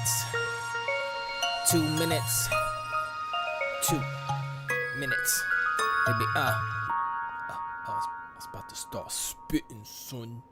minutes. 2 minutes. 2 minutes. Baby, I was about to start spitting, son.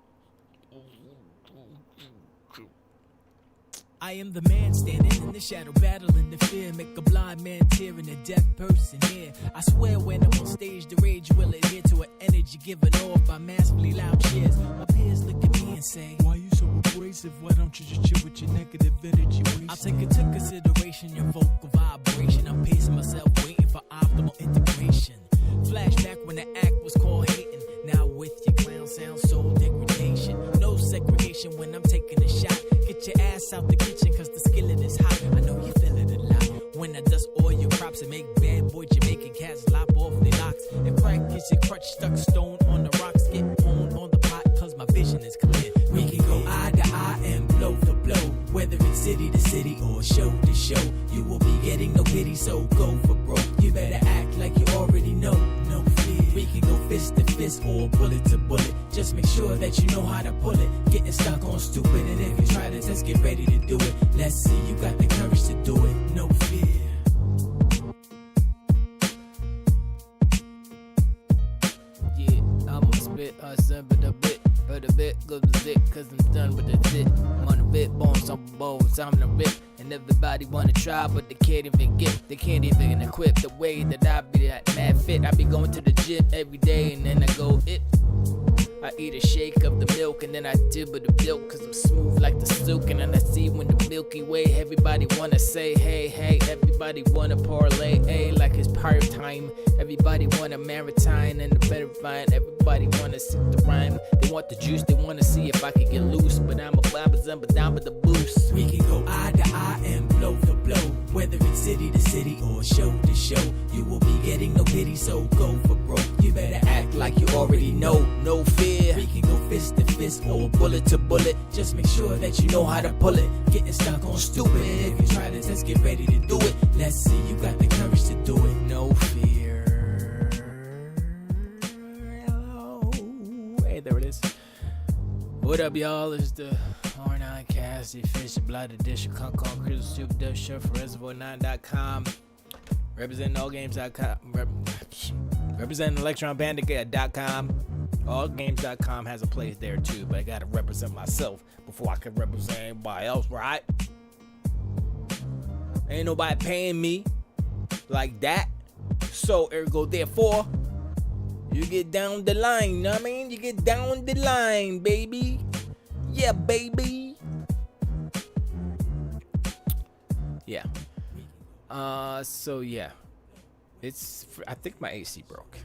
I am the man standing in the shadow, battling the fear. Make a blind man tear and a deaf person hear. I swear when I'm on stage, the rage will adhere to an energy given off by massively loud cheers. My peers look at me and say, why you so abrasive? Why don't you just chill with your negative energy waste? I'll take into consideration your vocal vibration. I'm pacing myself, waiting for optimal integration. Flashback when the act was called hating. Now with your clown sound, soul degradation. No segregation when I'm taking a shot. Get your ass out the kitchen cause the skillet is hot. I know you feel it a lot. When I dust all your crops and make bad boy Jamaican cats lop off their locks. If crack is your crutch, stuck stone on the rocks. Get honed on the pot cause my vision is clear. We can go eye to eye and blow for blow. Whether it's city to city or show to show. You will be getting no pity, so go for broke. You better act like you already know. No fear. We can go fist to fist or bullet to bullet. Just make sure that you know how to pull it. Getting stuck on stupid, and if you try to test, get ready to do it. Let's see, you got the courage to do it. No fear. Yeah, I'ma spit but a bit. But a bit goes the zit, cause I'm done with the zit. I'm on the bit, bones on bones, I'm the rip. And everybody wanna try, but they can't even get. They can't even equip the way that I be that mad fit. I be going to the gym every day and then I go it. I eat a shake of the milk and then I dibble the milk cause I'm smooth like the silk. And then I see when the Milky Way, everybody wanna say hey, hey. Everybody wanna parlay, hey, like it's pirate time. Everybody want a maritime and the better fine. Everybody wanna sit the rhyme. They want the juice, they wanna see if I can get loose. But I'm a blabber down with the boost. We can go eye to eye and blow for blow. Whether it's city to city or show to show. You will be getting no pity, so go for broke. You better act like you already know. No fear. We can go fist to fist or bullet to bullet. Just make sure that you know how to pull it. Getting stuck on stupid. If you try to test, get ready to do it. Let's see, you got the courage to do it. No fear. Hello. Hey, there it is. What up, y'all? It's the R9cast, the official blood edition, Kong Crystal Super Dust Show for Reservoir9.com. Representing allgames.com. Representing ElectronBandit.com. Allgames.com has a place there too, but I gotta represent myself before I can represent anybody else, right? Ain't nobody paying me like that. So ergo therefore, you get down the line, you know what I mean? You get down the line, baby. Yeah, baby. Yeah. So yeah. I think my AC broke.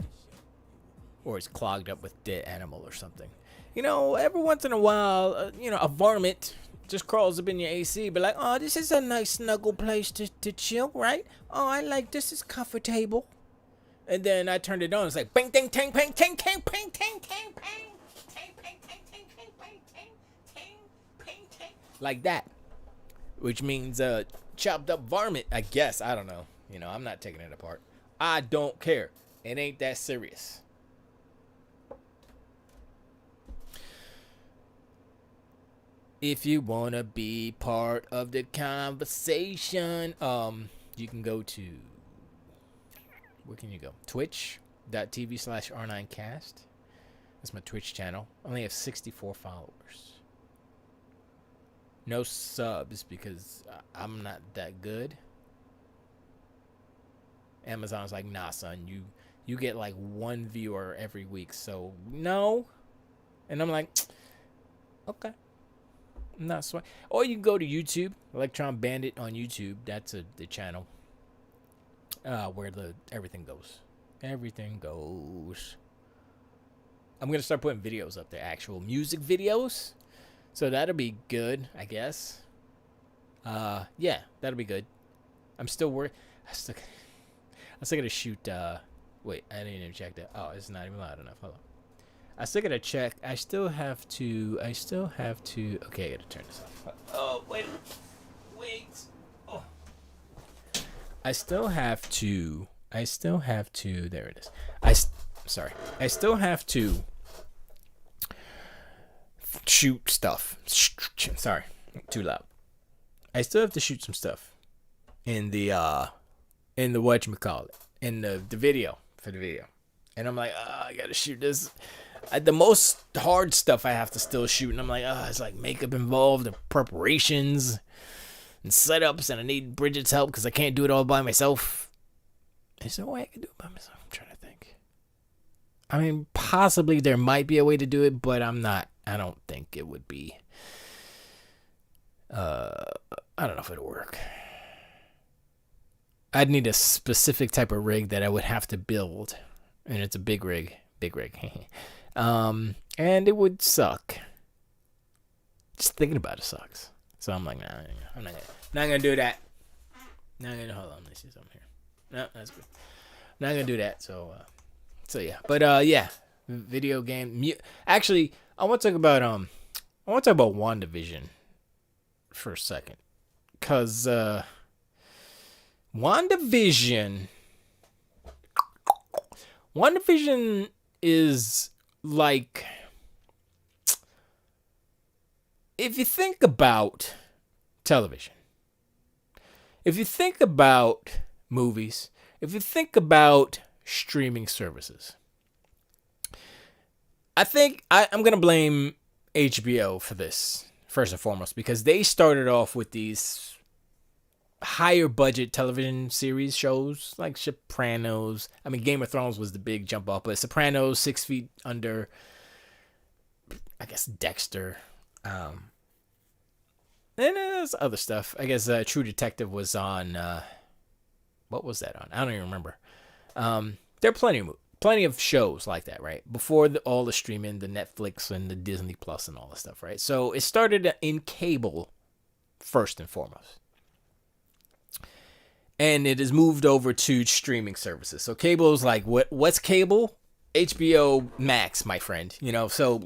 Or it's clogged up with dead animal or something. You know, every once in a while, a varmint just crawls up in your AC, but like, oh, this is a nice snuggle place to chill, right? Oh, I like this is comfortable. And then I turned it on, it's like bang ting ting bang ting ting bang ting ting bang ting bang ting ting ting bang ting ting bang ting. Like that. Which means chopped up varmint, I guess. I don't know. I'm not taking it apart. I don't care. It ain't that serious. If you want to be part of the conversation, you can go to, where can you go? Twitch.tv/R9cast. That's my Twitch channel. I only have 64 followers. No subs because I'm not that good. Amazon's like, nah, son, you get like one viewer every week, so no. And I'm like, okay. Not sweat. Or you can go to YouTube, Electron Bandit on YouTube. That's the channel where everything goes. Everything goes. I'm gonna start putting videos up there, actual music videos. So that'll be good, I guess. Yeah, that'll be good. I'm still working. I still gotta shoot. Wait, I didn't even check that. Oh, it's not even loud enough. Hold on. I still gotta check. I still have to. Okay, I gotta turn this off. Oh, wait. Oh. I still have to. There it is. I still have to shoot stuff. Sorry, too loud. I still have to shoot some stuff in the whatchamacallit, in the video, for the video. And I'm like, I gotta shoot this. The most hard stuff I have to still shoot, and I'm like, it's like makeup involved and preparations and setups, and I need Bridget's help because I can't do it all by myself. Is there a way I can do it by myself? I'm trying to think. I mean, possibly there might be a way to do it, but I don't think it would be. I don't know if it'll work. I'd need a specific type of rig that I would have to build, and it's a big rig. And it would suck. Just thinking about it sucks. So I'm like, nah, I'm not gonna do that. Hold on, let me see something here. No, that's good. Not gonna do that. So yeah. But yeah, video game. Actually, I want to talk about WandaVision for a second, cause WandaVision is like, if you think about television, if you think about movies, if you think about streaming services, I think I'm going to blame HBO for this, first and foremost, because they started off with these higher budget television series shows like Sopranos. I mean, Game of Thrones was the big jump off, but Sopranos, 6 Feet Under, I guess Dexter, and there's other stuff. I guess True Detective was on. What was that on? I don't even remember. There are plenty of shows like that, right? Before all the streaming, the Netflix and the Disney Plus and all this stuff, right? So it started in cable first and foremost. And it has moved over to streaming services. So cable is like, what's cable? HBO Max, my friend. So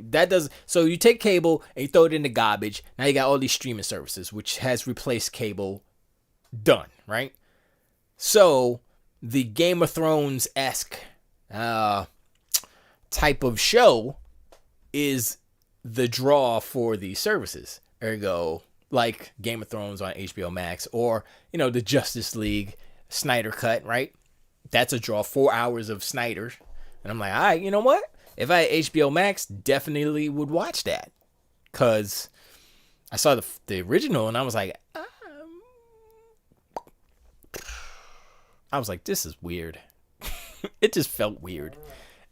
so you take cable and you throw it in the garbage. Now you got all these streaming services, which has replaced cable. Done, right? So the Game of Thrones-esque type of show is the draw for these services. Ergo, like Game of Thrones on HBO Max, or, the Justice League Snyder Cut, right? That's a draw, 4 hours of Snyder. And I'm like, all right, you know what? If I had HBO Max, definitely would watch that. Because I saw the original, and I was like, this is weird. It just felt weird.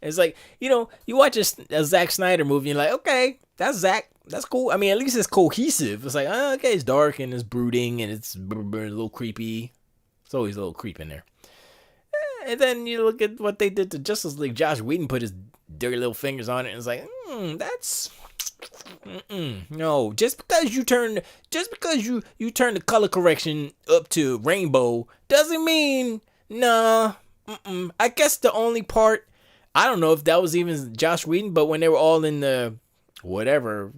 It's like, you watch a Zack Snyder movie and you're like, okay, that's Zack. That's cool. I mean, at least it's cohesive. It's like, okay, it's dark and it's brooding and it's a little creepy. It's always a little creep in there. And then you look at what they did to Justice League. Josh Whedon put his dirty little fingers on it and it's like, no. Just because you turn the color correction up to rainbow doesn't mean, nah. I guess the only part, I don't know if that was even Josh Whedon, but when they were all in the whatever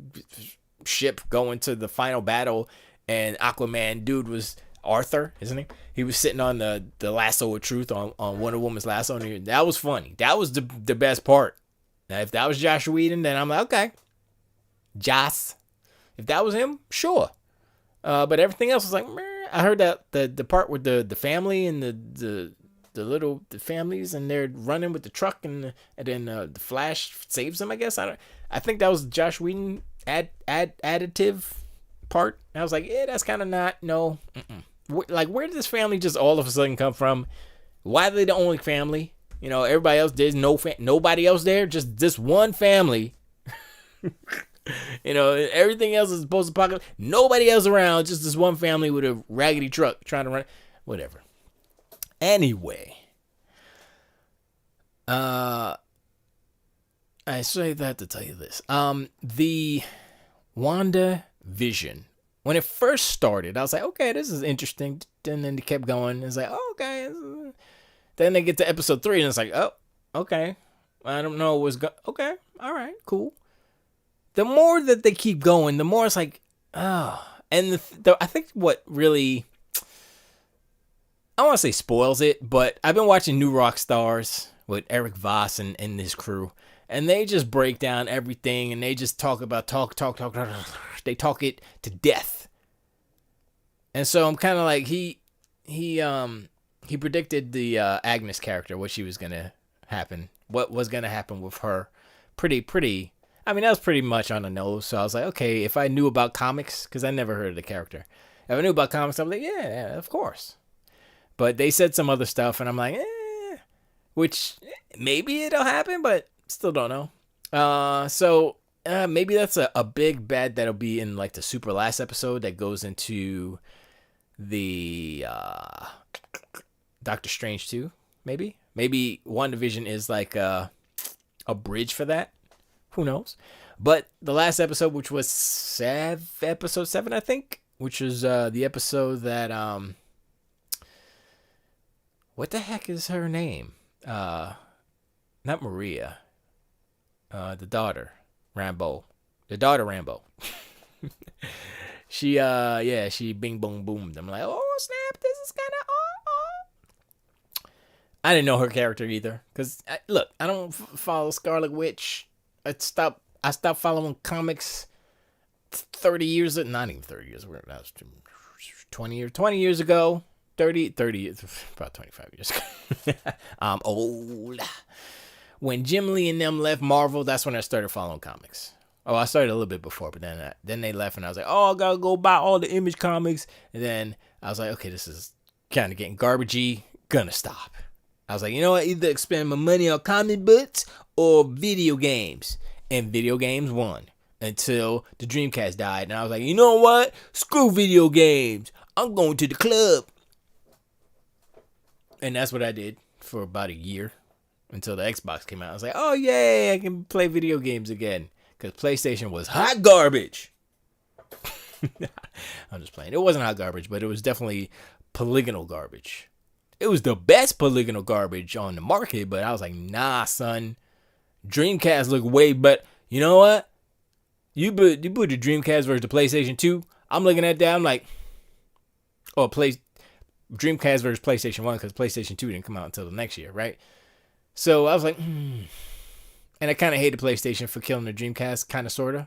ship going to the final battle, and Aquaman dude was Arthur, isn't he? He was sitting on the lasso of truth on Wonder Woman's lasso, and that was funny. That was the best part. Now, if that was Josh Whedon, then I'm like, okay, Joss. If that was him, sure. But everything else was like, meh. I heard that the part with the family and the families, and they're running with the truck, and then the Flash saves them. I guess I think that was Josh Whedon additive part. And I was like, yeah, that's kind of not no. Like, where did this family just all of a sudden come from? Why are they the only family? Everybody else, there's nobody else there, just this one family. Everything else is post-apocalyptic. Nobody else around, just this one family with a raggedy truck trying to run. Whatever. Anyway, I say that to tell you this. The WandaVision, when it first started, I was like, okay, this is interesting. And then they kept going. It's like, oh, okay. Then they get to episode 3, and it's like, oh, okay. I don't know what's going. Okay, all right, cool. The more that they keep going, the more it's like, oh. And I think what really, I don't want to say spoils it, but I've been watching New Rock Stars with Eric Voss and his crew, and they just break down everything, and they just talk. They talk it to death. And so I'm kind of like he predicted the Agnes character, what she was gonna happen, what was gonna happen with her. Pretty. I mean, that was pretty much on the nose. So I was like, okay, if I knew about comics, because I never heard of the character. If I knew about comics, I'm like, yeah, of course. But they said some other stuff, and I'm like, which maybe it'll happen, but still don't know. So maybe that's a big bad that'll be in like the super last episode that goes into the Doctor Strange 2, maybe. Maybe WandaVision is like a bridge for that. Who knows? But the last episode, which was episode 7, I think, which was the episode that what the heck is her name? Not Maria. The daughter, Rambo. The daughter Rambo. She bing boom boomed. I'm like, oh snap, this is kind of I didn't know her character either, cause look, I don't follow Scarlet Witch. I stopped following comics 30 years, not even 30 years, that was 20 years ago, 30, about 25 years ago. I'm old. When Jim Lee and them left Marvel, that's when I started following comics. Oh, I started a little bit before, but then they left, and I was like, oh, I gotta go buy all the Image comics. And then I was like, okay, this is kind of getting garbagey. Gonna stop. I was like, you know what? Either spend my money on comic books or video games. And video games won until the Dreamcast died. And I was like, you know what? Screw video games. I'm going to the club. And that's what I did for about a year until the Xbox came out. I was like, oh, yay, I can play video games again. Because PlayStation was hot garbage. I'm just playing. It wasn't hot garbage, but it was definitely polygonal garbage. It was the best polygonal garbage on the market, but I was like, nah, son. Dreamcast look way better. You know what? You put the Dreamcast versus the PlayStation 2. I'm looking at that. I'm like, Dreamcast versus PlayStation 1, because PlayStation 2 didn't come out until the next year, right? So I was like, And I kind of hated PlayStation for killing the Dreamcast, kind of, sort of,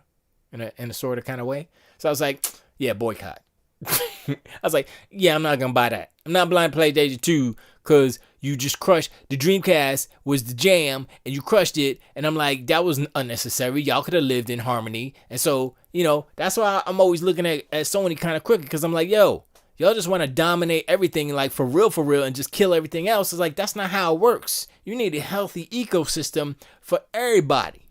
in a sort of kind of way. So I was like, yeah, boycott. I was like, yeah, I'm not going to buy that. I'm not buying PlayStation 2 because you just crushed. The Dreamcast was the jam and you crushed it. And I'm like, that was unnecessary. Y'all could have lived in harmony. And so, that's why I'm always looking at Sony kind of crooked, because I'm like, yo, y'all just want to dominate everything, like for real, and just kill everything else. It's like, that's not how it works. You need a healthy ecosystem for everybody,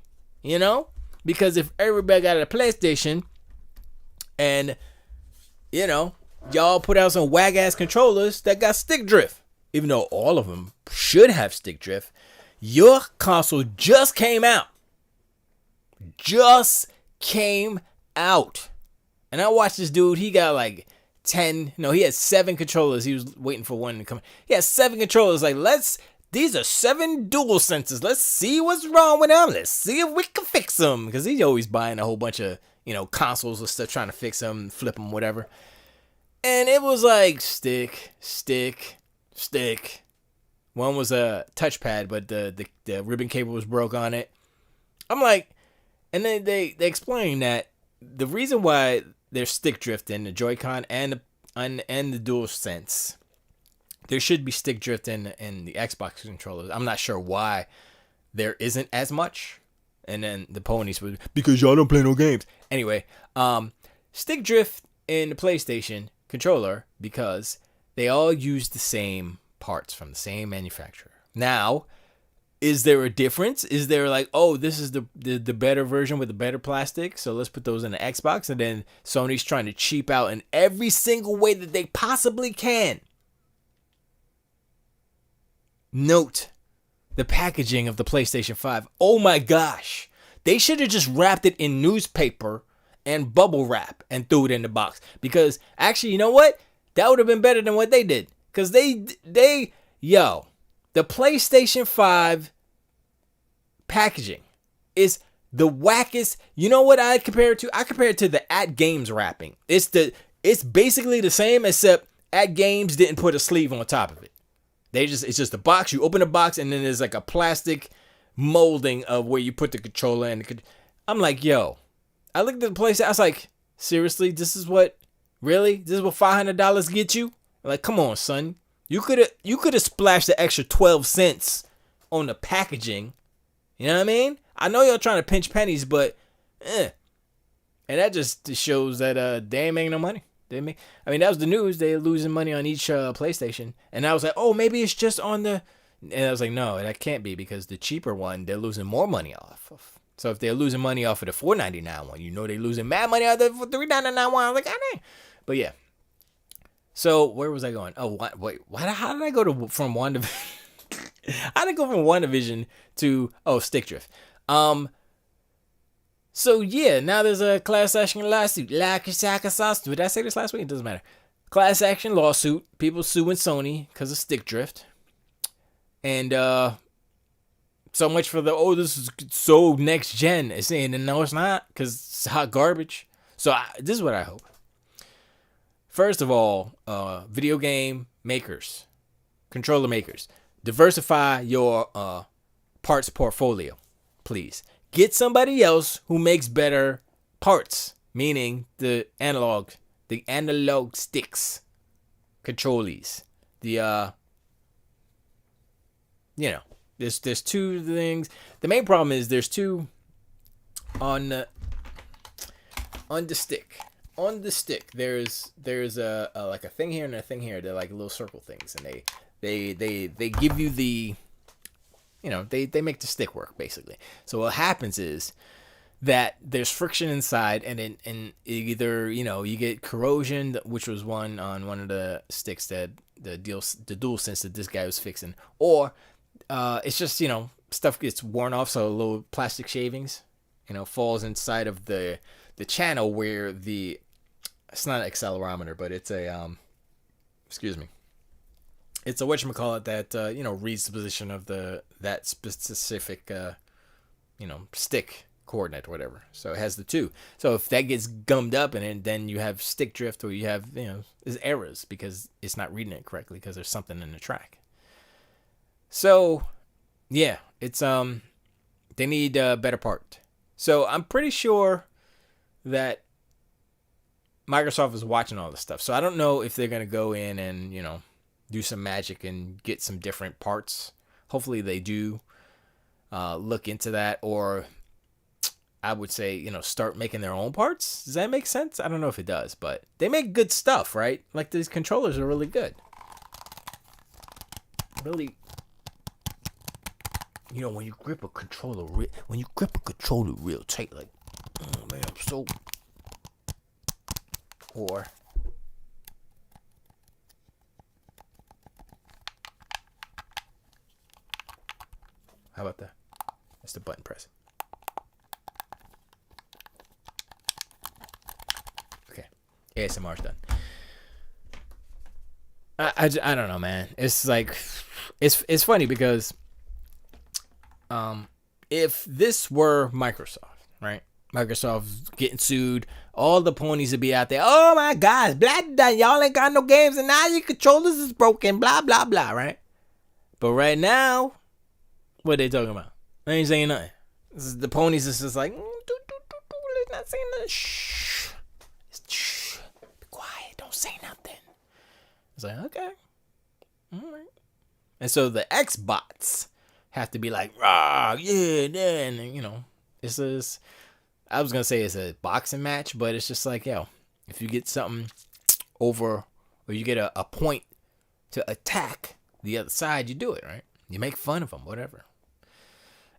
Because if everybody got a PlayStation and, y'all put out some wag-ass controllers that got stick drift, even though all of them should have stick drift, your console just came out. And I watched this dude, he got like he had 7 controllers. He was waiting for one to come. He had 7 controllers. Like, these are 7 dual senses. Let's see what's wrong with them. Let's see if we can fix them. Because he's always buying a whole bunch of, consoles and stuff, trying to fix them, flip them, whatever. And it was like stick. One was a touchpad, but the ribbon cable was broke on it. I'm like, and then they explained that the reason why there's stick drift in the Joy-Con and the DualSense, there should be stick drift in the Xbox controllers. I'm not sure why there isn't as much. And then the ponies would, because y'all don't play no games. Anyway, stick drift in the PlayStation controller because they all use the same parts from the same manufacturer. Now, is there a difference? Is there like, oh, this is the better version with the better plastic, so let's put those in the Xbox? And then Sony's trying to cheap out in every single way that they possibly can. Note the packaging of the PlayStation 5. Oh my gosh. They should have just wrapped it in newspaper and bubble wrap and threw it in the box. Because actually, you know what? That would have been better than what they did. Because the PlayStation 5 packaging is the wackest. You know what I compare it to? I compare it to the At Games wrapping. It's basically the same, except At Games didn't put a sleeve on top of it. It's just a box. You open the box and then there's like a plastic molding of where you put the controller in. I'm like, yo. I looked at the place. I was like, seriously, this is what Really? This is what $500 get you? Like, come on, son. You could have splashed the extra 12 cents on the packaging. You know what I mean? I know y'all trying to pinch pennies, but And that just shows that they ain't making no money. I mean, that was the news. They're losing money on each PlayStation. And I was like, oh, maybe it's just on the... And I was like, no, that can't be, because the cheaper one, they're losing more money off of. So if they're losing money off of the $4.99 one, they're losing mad money off the $3.99 one. I was like, ah, dang. But yeah. So where was I going? Oh, wait. How did I go from WandaVision? How did I go from WandaVision to stick drift? So yeah, now there's a class action lawsuit. Did I say this last week? It doesn't matter. Class action lawsuit. People suing Sony because of stick drift. And so much for this is so next gen. It's saying, no, it's not, because it's hot garbage. So this is what I hope. First of all, video game makers, controller makers, diversify your parts portfolio, please. Get somebody else who makes better parts, meaning the analog sticks, controllies, there's two things. The main problem is there's two on the stick. On the stick, there's a like a thing here and a thing here. They're like little circle things, and they give you the, they make the stick work basically. So what happens is that there's friction inside, and either you get corrosion, which was one on one of the sticks that the DualSense that this guy was fixing, or it's just stuff gets worn off, so little plastic shavings falls inside of the channel where it's not an accelerometer, but it's a it's a whatchamacallit that reads the position of that specific stick coordinate or whatever. So it has the two. So if that gets gummed up, and then you have stick drift, or you have there's errors because it's not reading it correctly because there's something in the track. So yeah, it's they need a better part. So I'm pretty sure that Microsoft is watching all this stuff. So I don't know if they're gonna go in and do some magic and get some different parts. Hopefully they do look into that, or I would say start making their own parts. Does that make sense? I don't know if it does, but they make good stuff, right? Like these controllers are really good. Really, when you grip a controller real tight, like, oh man, I'm so. Or how about that? That's the button press. Okay, ASMR's done. I don't know, man. It's like it's funny because if this were Microsoft, right? Microsoft getting sued, all the ponies would be out there. Oh my gosh, blah blah. Y'all ain't got no games, and now your controllers is broken. Blah blah blah. Right? But right now, what are they talking about? They ain't saying nothing. The ponies is just like, let's not say nothing. Shh, be quiet. Don't say nothing. It's like, okay, all right. And so the Xbots have to be like, rah, yeah, then this is. I was gonna say it's a boxing match, but it's just like, if you get something over, or you get a point to attack the other side, you do it, right? You make fun of them, whatever.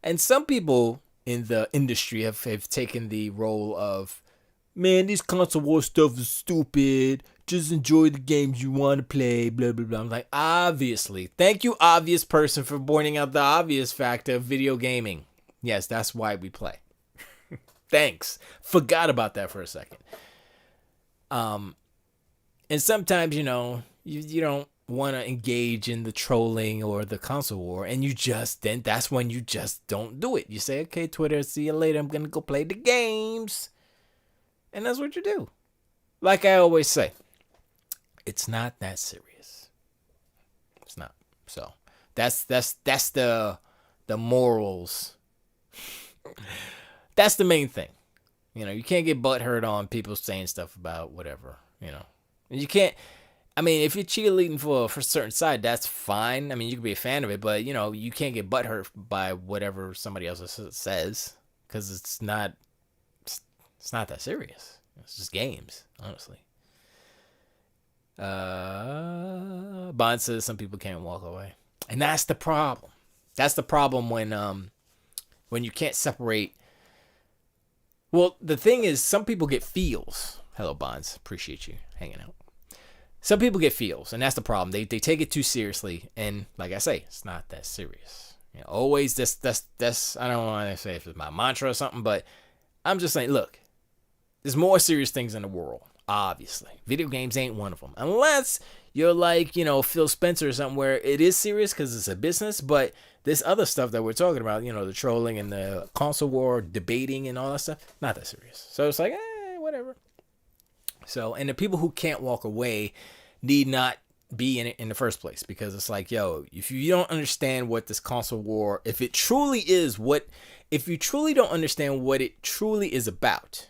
And some people in the industry have taken the role of, man, this console war stuff is stupid. Just enjoy the games you want to play, blah, blah, blah. I'm like, obviously. Thank you, obvious person, for pointing out the obvious fact of video gaming. Yes, that's why we play. Thanks. Forgot about that for a second. And sometimes, you don't want to engage in the trolling or the console war, and that's when you just don't do it. You say, okay, Twitter, see you later. I'm going to go play the games. And that's what you do. Like I always say, it's not that serious. It's not. So that's the morals. That's the main thing. You can't get butthurt on people saying stuff about whatever. You can't. I mean, if you're cheerleading for a certain side, that's fine. I mean, you can be a fan of it, but you can't get butthurt by whatever somebody else says because it's not. It's not that serious. It's just games, honestly. Bond says some people can't walk away, and that's the problem. That's the problem when you can't separate. Well, the thing is, some people get feels. Hello, Bonds. Appreciate you hanging out. Some people get feels, and that's the problem. They take it too seriously, and like I say, it's not that serious. Always that's I don't want to say if it's my mantra or something, but I'm just saying, look, there's more serious things in the world. Obviously, video games ain't one of them, unless you're like Phil Spencer or something where it is serious because it's a business. But this other stuff that we're talking about, the trolling and the console war, debating and all that stuff, not that serious. So it's like, whatever. So, and the people who can't walk away need not be in it in the first place, because it's like, if you don't understand what this console war, if you truly don't understand what it truly is about,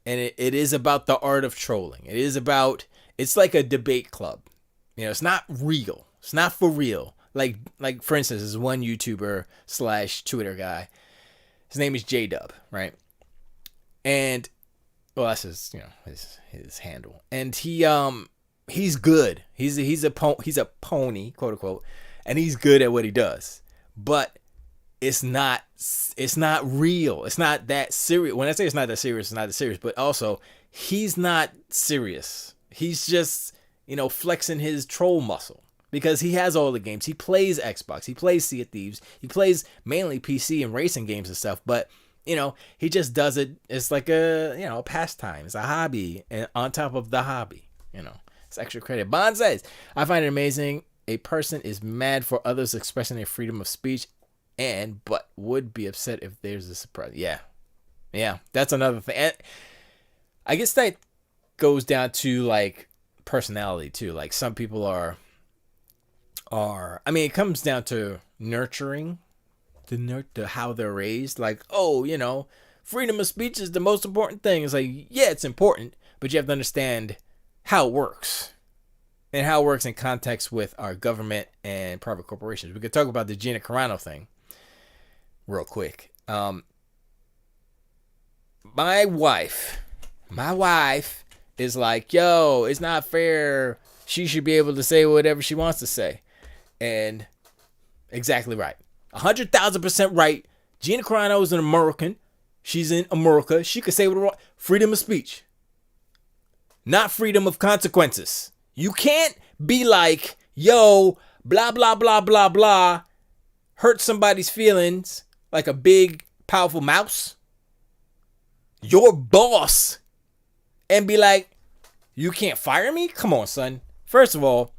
and it is about the art of trolling. It's like a debate club. It's not real. It's not for real. Like for instance, there's one YouTuber / Twitter guy. His name is J-Dub, right? And that's his his handle. And he's good. He's a pony, quote unquote, and he's good at what he does. But it's not real. It's not that serious. When I say it's not that serious, it's not that serious. But also, he's not serious. He's just, flexing his troll muscle because he has all the games. He plays Xbox. He plays Sea of Thieves. He plays mainly PC and racing games and stuff. But, he just does it. It's like a pastime. It's a hobby, and on top of the hobby, it's extra credit. Bond says, I find it amazing. A person is mad for others expressing their freedom of speech, but would be upset if there's a surprise. Yeah, that's another thing. And I guess that goes down to like personality too. Like some people are. I mean, it comes down to nurturing, the how they're raised. Like, freedom of speech is the most important thing. It's like, yeah, it's important, but you have to understand how it works. And how it works in context with our government and private corporations. We could talk about the Gina Carano thing real quick. My wife is like, it's not fair. She should be able to say whatever she wants to say. And exactly right. 100,000% right. Gina Carano is an American. She's in America. She could say what she wants. Freedom of speech. Not freedom of consequences. You can't be like, blah, blah, blah, blah, blah. Hurt somebody's feelings like a big, powerful mouse. Your boss. And be like, you can't fire me? Come on, son. First of all,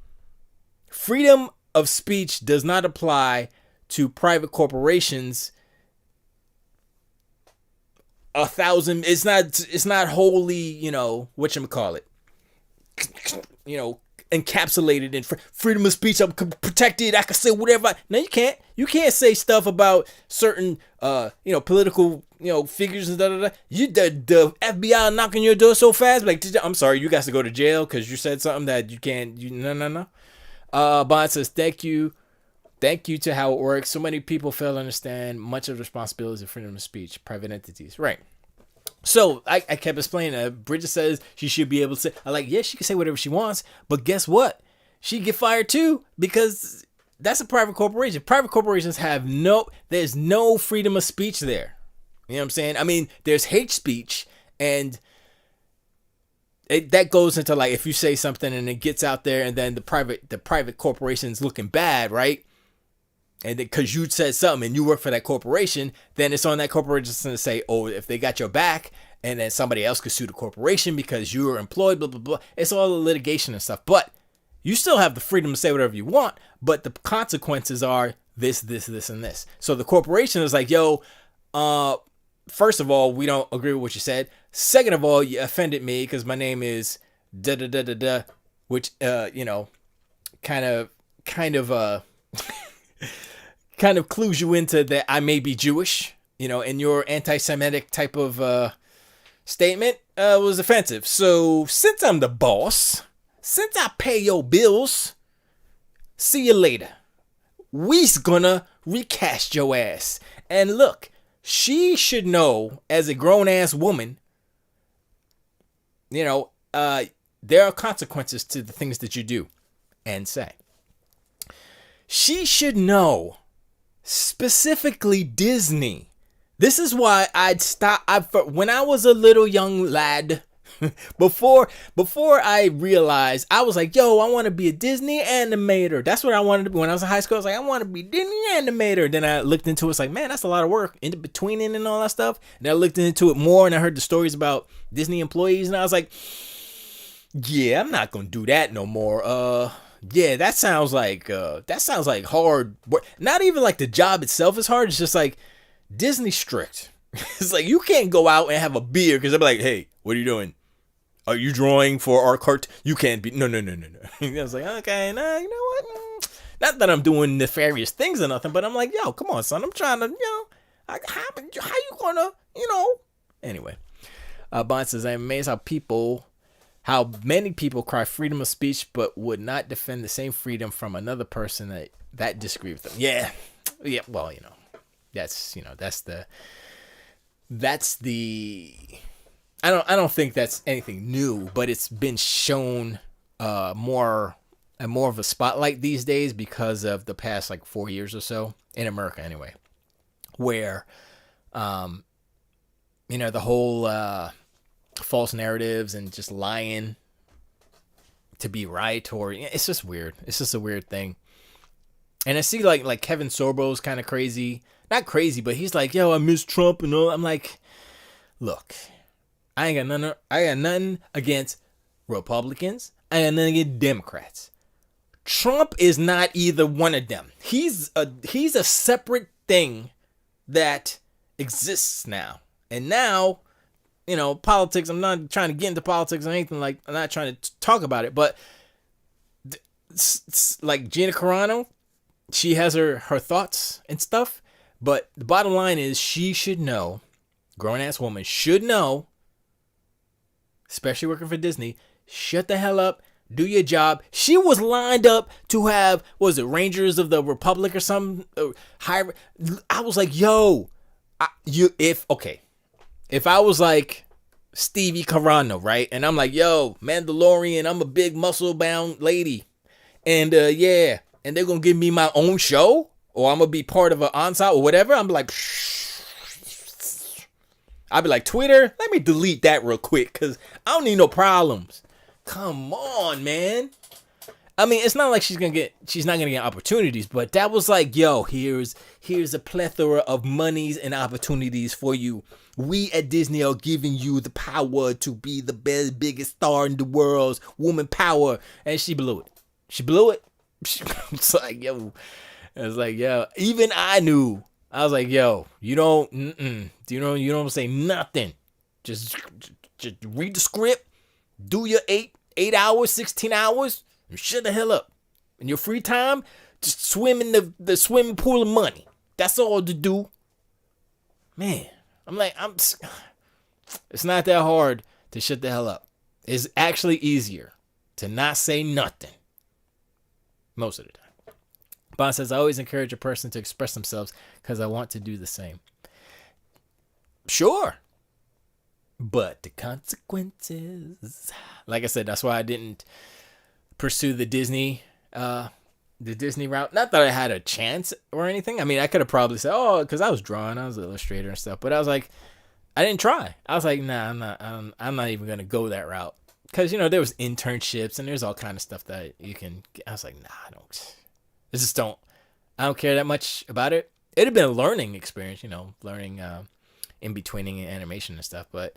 freedom of speech does not apply to private corporations. 1,000, it's not wholly, whatchamacallit, encapsulated in freedom of speech. I'm protected. I can say whatever. No, you can't. You can't say stuff about certain, political, figures and da. The FBI knocking your door so fast. Like, I'm sorry, you guys to go to jail because you said something that you can't. No. Bond says, thank you to how it works. So many people fail to understand much of the responsibilities of freedom of speech, private entities. Right. So I kept explaining that. Bridget says she should be able to say, she can say whatever she wants, but guess what? She get fired too because that's a private corporation. Private corporations there's no freedom of speech there. You know what I'm saying? I mean, there's hate speech, and that goes into like if you say something and it gets out there, and then the private corporation's looking bad, right? And because you said something and you work for that corporation, then it's on that corporation to say, if they got your back, and then somebody else could sue the corporation because you were employed, blah, blah, blah. It's all the litigation and stuff. But you still have the freedom to say whatever you want, but the consequences are this, and this. So the corporation is like, first of all, we don't agree with what you said. Second of all, you offended me because my name is da, which, kind of clues you into that I may be Jewish, and your anti-Semitic type of statement. was offensive. So since I'm the boss, since I pay your bills, see you later. We's gonna recast your ass. And look, she should know as a grown ass woman, you know, there are consequences to the things that you do and say. She should know, specifically Disney. This is why I'd stop. When I was a little young lad, before I realized, I was like, yo, I want to be a Disney animator. That's what I wanted to be when I was in high school. I was like, I want to be Disney animator. Then I looked into it. It's like, man, that's a lot of work in between it and all that stuff. And I looked into it more, and I heard the stories about Disney employees, and I was like, yeah, I'm not gonna do that no more. Yeah, that sounds like hard work. Not even like the job itself is hard. It's just like Disney strict. It's like you can't go out and have a beer because they'll be like, hey, what are you doing? Are you drawing for our cart? You can't be. No. I was like, okay, nah, you know what? Not that I'm doing nefarious things or nothing, but I'm like, yo, come on, son. I'm trying to, how you gonna, Anyway, Bond says, I'm amazed how many people cry freedom of speech, but would not defend the same freedom from another person that disagree with them. Yeah. Well, that's the. I don't think that's anything new, but it's been shown more of a spotlight these days because of the past like 4 years or so in America anyway, where the whole false narratives and just lying to be right, or it's just weird. It's just a weird thing. And I see like Kevin Sorbo's kind of crazy, not crazy, but he's like, yo, I miss Trump and all. I'm like, look. I ain't got nothing against Republicans. I ain't got nothing against Democrats. Trump is not either one of them. He's a separate thing that exists now. And now, politics. I'm not trying to get into politics or anything. Like, I'm not trying to talk about it. But like Gina Carano, she has her thoughts and stuff. But the bottom line is, she should know. Grown ass woman should know. Especially working for Disney, shut the hell up, do your job. She was lined up to have, Rangers of the Republic or something? I was like, yo, if I was like Stevie Carano, right? And I'm like, yo, Mandalorian, I'm a big muscle-bound lady. And and they're going to give me my own show? Or I'm going to be part of an ensemble or whatever? I'm like, I'd be like, Twitter, let me delete that real quick because I don't need no problems. Come on, man. I mean, it's not like she's not gonna get opportunities, but that was like, yo, here's a plethora of monies and opportunities for you. We at Disney are giving you the power to be the best, biggest star in the world, woman power, and she blew it. It's like, yo, even I knew. I was like, yo, you don't say nothing. Just read the script, do your 8 hours, 16 hours, and shut the hell up. In your free time, just swim in the swimming pool of money. That's all to do. Man, it's not that hard to shut the hell up. It's actually easier to not say nothing. Most of the time. Bond says, I always encourage a person to express themselves because I want to do the same. Sure. But the consequences. Like I said, that's why I didn't pursue the Disney route. Not that I had a chance or anything. I mean, I could have probably said, because I was drawing, I was an illustrator and stuff. But I was like, I didn't try. I was like, nah, I'm not even going to go that route. Because, there was internships and there's all kind of stuff that you can. I was like, nah, I don't care that much about it. It'd have been a learning experience, learning in betweening animation and stuff. But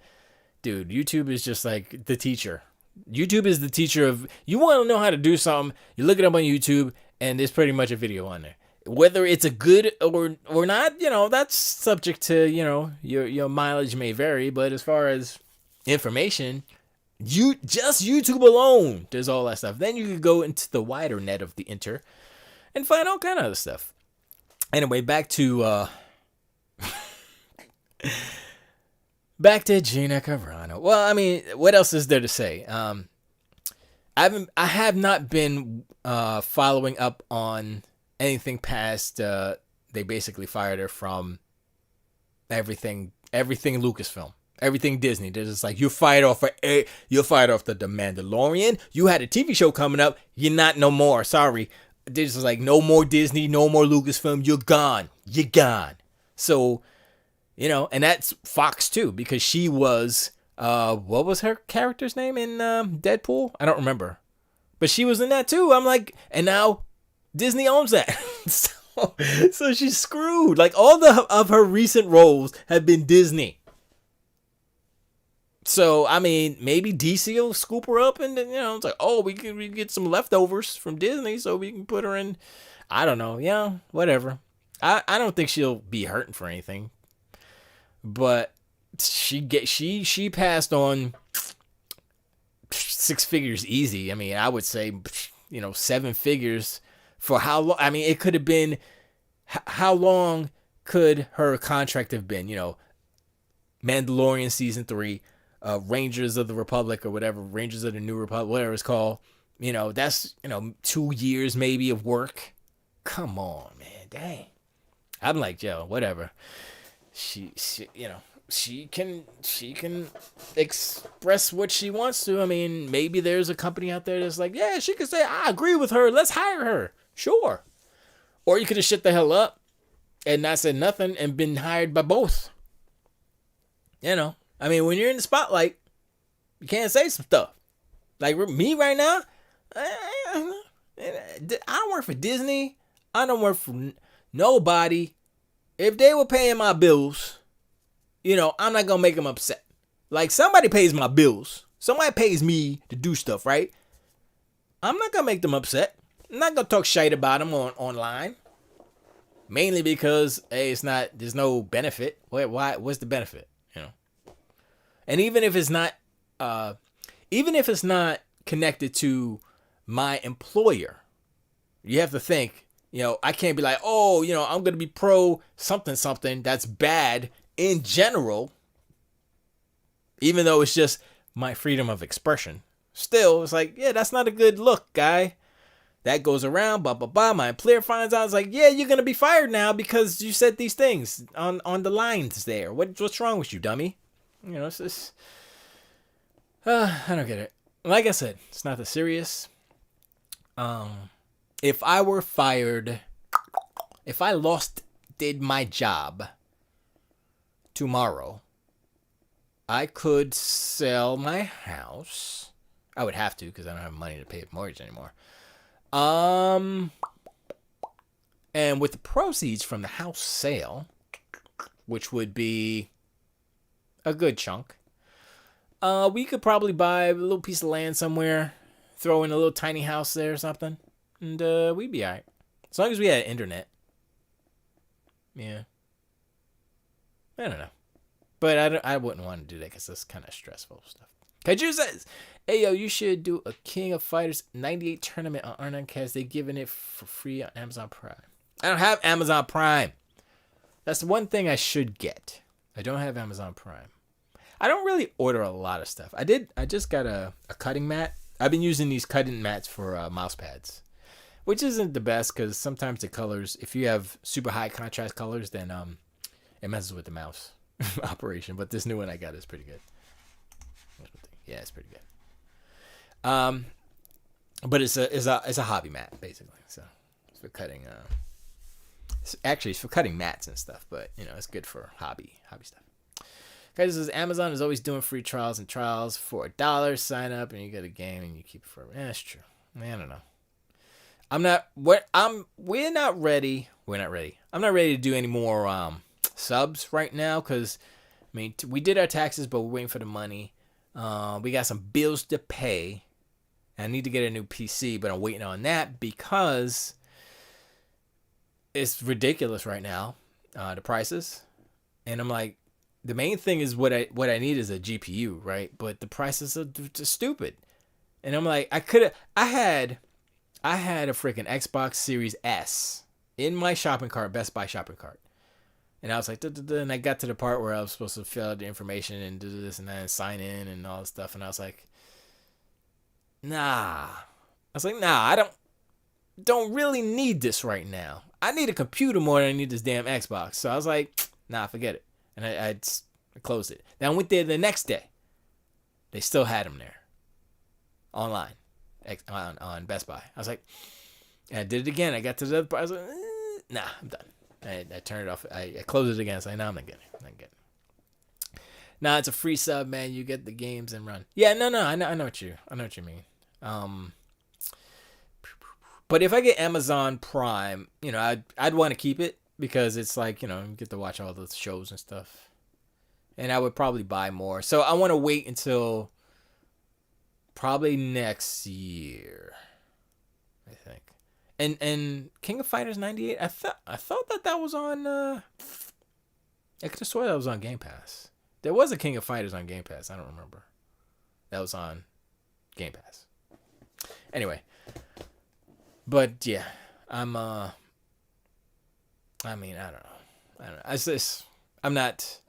dude, YouTube is just like the teacher. YouTube is the teacher of, you want to know how to do something, you look it up on YouTube and there's pretty much a video on there. Whether it's a good or not, that's subject to, your mileage may vary. But as far as information, YouTube alone, there's all that stuff. Then you could go into the wider net of the and find all kind of other stuff. Anyway, back to Gina Carano. Well, I mean, what else is there to say? I have not been following up on anything past. They basically fired her from everything Lucasfilm, everything Disney. They're just like, you're fired off the Mandalorian. You had a TV show coming up. You're not no more. Sorry. They're just like, no more Disney, no more Lucasfilm. You're gone. You're gone. So, and that's Fox too, because she was. What was her character's name in Deadpool? I don't remember, but she was in that too. I'm like, and now Disney owns that, so she's screwed. Like all of her recent roles have been Disney. So I mean, maybe DC will scoop her up, and it's like, oh, we can get some leftovers from Disney, so we can put her in. I don't know, yeah, whatever. I don't think she'll be hurting for anything, but. She passed on 6 figures easy. I mean, I would say 7 figures for how long? I mean, it could have been how long could her contract have been? Mandalorian season 3, Rangers of the Republic or whatever, Rangers of the New Republic, whatever it's called. That's 2 years maybe of work. Come on, man, dang. I'm like, yo, whatever. She can express what she wants to. I mean, maybe there's a company out there that's like, yeah, she could say, I agree with her. Let's hire her. Sure. Or you could have shut the hell up and not said nothing and been hired by both. I mean, when you're in the spotlight, you can't say some stuff. Like me right now, I don't work for Disney. I don't work for nobody. If they were paying my bills, I'm not going to make them upset. Like, somebody pays my bills. Somebody pays me to do stuff, right? I'm not going to make them upset. I'm not going to talk shite about them online. Mainly because, hey, there's no benefit. Why? What's the benefit? And even if it's not connected to my employer, you have to think, I can't be like, oh, I'm going to be pro something that's bad in general, even though it's just my freedom of expression. Still, it's like, yeah, that's not a good look, guy. That goes around, blah, blah, blah. My employer finds out, it's like, yeah, you're going to be fired now because you said these things on the lines there. What's wrong with you, dummy? It's just, I don't get it. Like I said, it's not that serious. If I were fired, if I did my job tomorrow, I could sell my house. I would have to because I don't have money to pay a mortgage anymore. And with the proceeds from the house sale, which would be a good chunk, we could probably buy a little piece of land somewhere, throw in a little tiny house there or something, and we'd be all right. As long as we had internet. Yeah. I don't know. But I wouldn't want to do that because that's kind of stressful stuff. Kaiju says, hey, yo, you should do a King of Fighters 98 tournament on R9cast. They're giving it for free on Amazon Prime. I don't have Amazon Prime. That's the one thing I should get. I don't have Amazon Prime. I don't really order a lot of stuff. I just got a cutting mat. I've been using these cutting mats for mouse pads, which isn't the best because sometimes the colors, if you have super high contrast colors, then it messes with the mouse operation. But this new one I got is pretty good. Yeah, it's pretty good. But it's a hobby mat basically. So it's for cutting. It's for cutting mats and stuff. But it's good for hobby stuff. Guys, this is Amazon is always doing free trials for $1. Sign up and you get a game and you keep it forever. Yeah, that's true. I don't know. We're not ready. I'm not ready to do any more subs right now because we did our taxes, but we're waiting for the money. We got some bills to pay. I need to get a new PC, but I'm waiting on that because it's ridiculous right now, the prices. And I'm like, the main thing is what I need is a GPU, right? But the prices are just stupid. And I'm like, I had a freaking Xbox Series S in my shopping cart, Best Buy shopping cart. And I was like, duh, duh, duh, and I got to the part where I was supposed to fill out the information and do this and that and sign in and all this stuff. And I was like, nah. I don't really need this right now. I need a computer more than I need this damn Xbox. So I was like, nah, forget it. And I closed it. Then I went there the next day. They still had them there. Online. On Best Buy. I was like, and I did it again. I got to the other part. I was like, nah, I'm done. I turned it off. I closed it again. I was like, no, I'm not getting it. Nah, it's a free sub, man. You get the games and run. Yeah, no, I know what you mean. But if I get Amazon Prime, I'd want to keep it because it's like, you get to watch all the shows and stuff. And I would probably buy more. So I want to wait until probably next year, I think. And King of Fighters 98, I thought that was on I could have swore that was on Game Pass. There was a King of Fighters on Game Pass. I don't remember. That was on Game Pass. Anyway, but yeah, I don't know. I'm not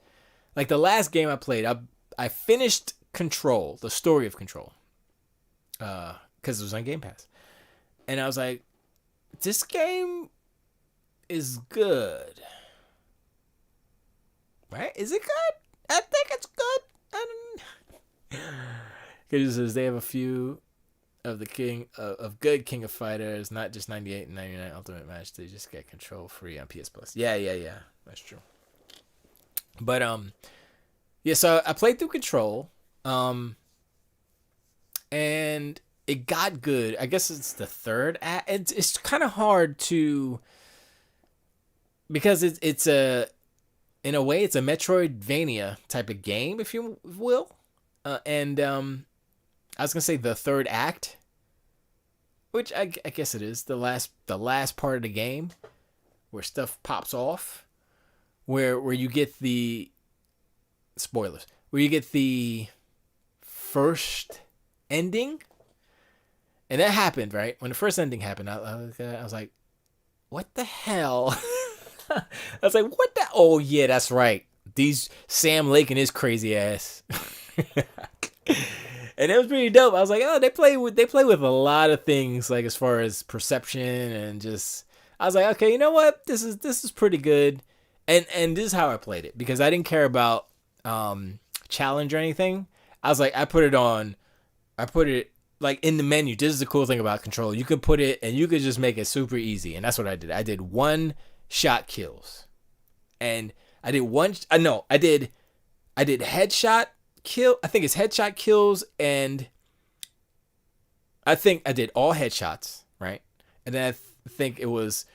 like the last game I played. I finished Control, the story of Control, because it was on Game Pass, and I was like, this game is good, right? Is it good? I think it's good. Because they have a few of the good King of Fighters, not just 98 and 99 Ultimate Match. They just get Control free on PS Plus. Yeah, that's true. But yeah. So I played through Control, and it got good. I guess it's the third act. It's kind of hard to, because it's in a way it's a Metroidvania type of game, if you will. And I was gonna say the third act, which I guess it is the last part of the game, where stuff pops off, where you get the spoilers, where you get the first ending. And that happened, right? When the first ending happened, I was like, what the hell? I was like, what the? Oh, yeah, that's right. Sam Lake and his crazy ass. And it was pretty dope. I was like, oh, they play with a lot of things, like as far as perception and just. I was like, okay, you know what? This is pretty good. And this is how I played it, because I didn't care about challenge or anything. I was like, I put it like in the menu. This is the cool thing about Control. You could put it and you could just make it super easy. And that's what I did. I did one shot kills. And I did headshot kill. I think it's headshot kills, and I think I did all headshots, right? And then I think it was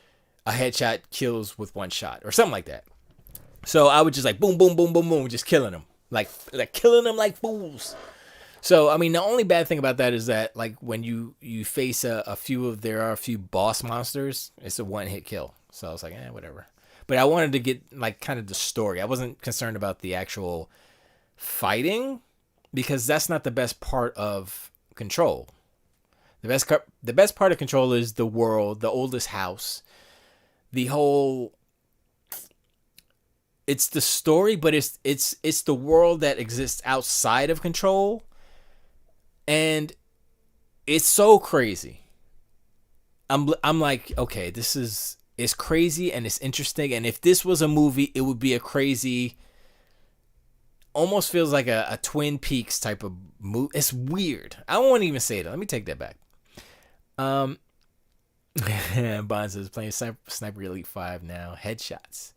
a headshot kills with one shot or something like that. So I would just like boom, boom, boom, boom, boom, just killing them. Like killing them like fools. So, I mean, the only bad thing about that is that, like, when you face there are a few boss monsters, it's a one-hit kill. So I was like, whatever. But I wanted to get, like, kind of the story. I wasn't concerned about the actual fighting, because that's not the best part of Control. The best part of Control is the world, the oldest house, the whole. It's the story, but it's the world that exists outside of Control. And it's so crazy. I'm like, okay, it's crazy and it's interesting. And if this was a movie, it would be a crazy, almost feels like a Twin Peaks type of movie. It's weird. I won't even say that. Let me take that back. Bond says playing Sniper Elite 5 now. Headshots.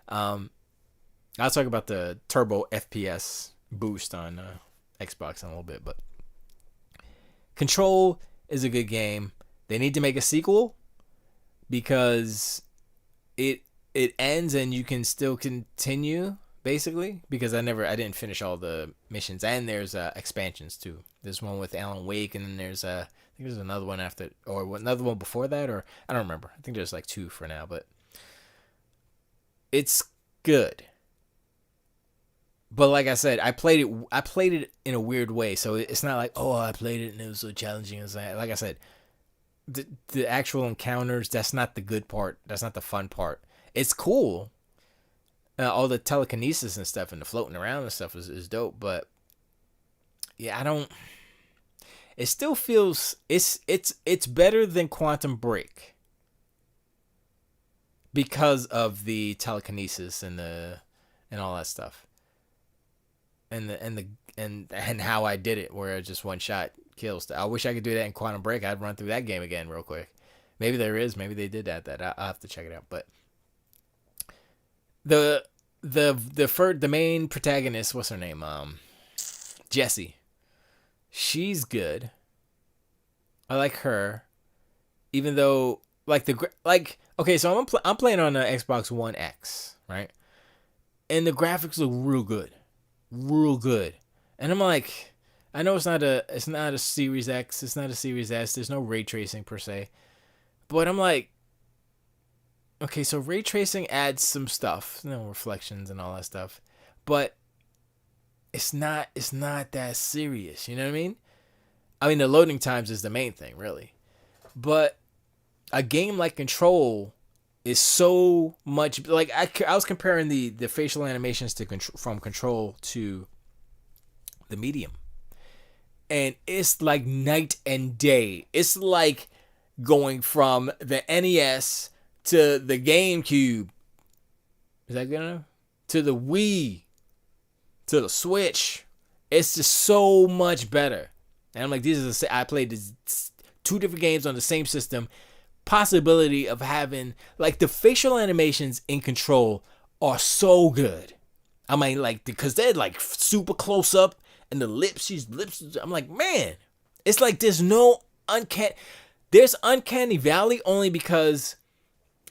I'll talk about the turbo FPS boost on Xbox in a little bit, but Control is a good game. They need to make a sequel, because it ends and you can still continue, basically, because I didn't finish all the missions, and there's expansions too. There's one with Alan Wake, and then I think there's another one after, or another one before that, or I don't remember. I think there's like 2 for now, but it's good. But like I said, I played it in a weird way. So it's not like, oh, I played it and it was so challenging. Like I said, the actual encounters, that's not the good part. That's not the fun part. It's cool. all the telekinesis and stuff and the floating around and stuff is dope. But yeah, I don't. It still feels it's better than Quantum Break because of the telekinesis and all that stuff, and how I did it, where just one shot kills. I wish I could do that in Quantum Break. I'd run through that game again real quick. Maybe there is. Maybe they did that. I'll have to check it out. But the main protagonist, what's her name? Jessie. She's good. I like her, even though okay, so I'm playing on the Xbox One X, right? And the graphics look real good, and I'm like, I know it's not a Series X, it's not a Series S. There's no ray tracing per se, but I'm like, okay, so ray tracing adds some stuff, reflections and all that stuff, but it's not that serious. You know what I mean? I mean, the loading times is the main thing, really. But a game like Control is so much like I was comparing the facial animations from Control to the Medium, and it's like night and day. It's like going from the NES to the GameCube. Is that good enough? To the Wii. To the Switch. It's just so much better. And I'm like, I played two different games on the same system. Possibility of having, like, the facial animations in Control are so good. I mean, like, because they're like super close up, and the lips, I'm like, man, it's like there's no there's Uncanny Valley only because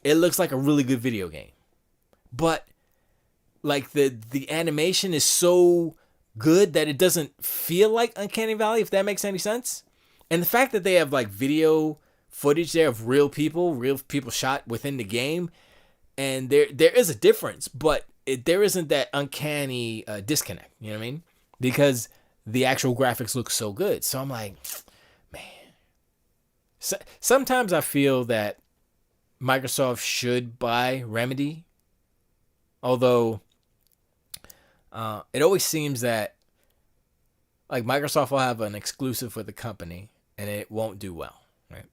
it looks like a really good video game. But like the animation is so good that it doesn't feel like Uncanny Valley, if that makes any sense. And the fact that they have like video footage there of real people shot within the game, and there is a difference, but there isn't that uncanny disconnect. You know what I mean? Because the actual graphics look so good. So I'm like, man. Sometimes I feel that Microsoft should buy Remedy, although it always seems that like Microsoft will have an exclusive with the company and it won't do well, right?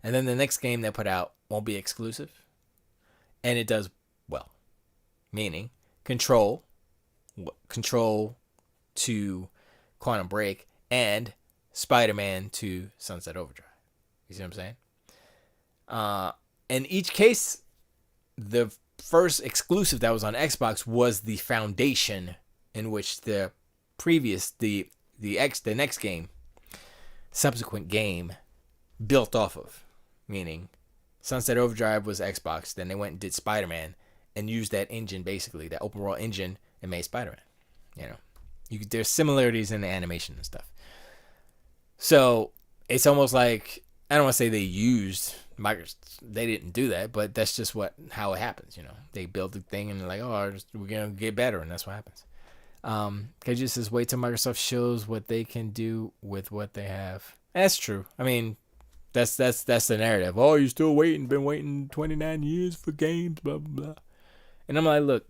And then the next game they put out won't be exclusive and it does well. Meaning Control to Quantum Break and Spider-Man to Sunset Overdrive. You see what I'm saying? In each case, the first exclusive that was on Xbox was the foundation in which the next game, subsequent game, built off of. Meaning, Sunset Overdrive was Xbox. Then they went and did Spider-Man and used that engine, basically that open world engine, and made Spider-Man. You know, there's similarities in the animation and stuff. So it's almost like, I don't want to say they used Microsoft. They didn't do that, but that's just how it happens. You know, they build the thing and they're like, oh, we're gonna get better, and that's what happens. Cause just says wait till Microsoft shows what they can do with what they have. That's true. I mean, that's the narrative. Oh, you're still waiting. Been waiting 29 years for games. Blah blah blah. And I'm like, look,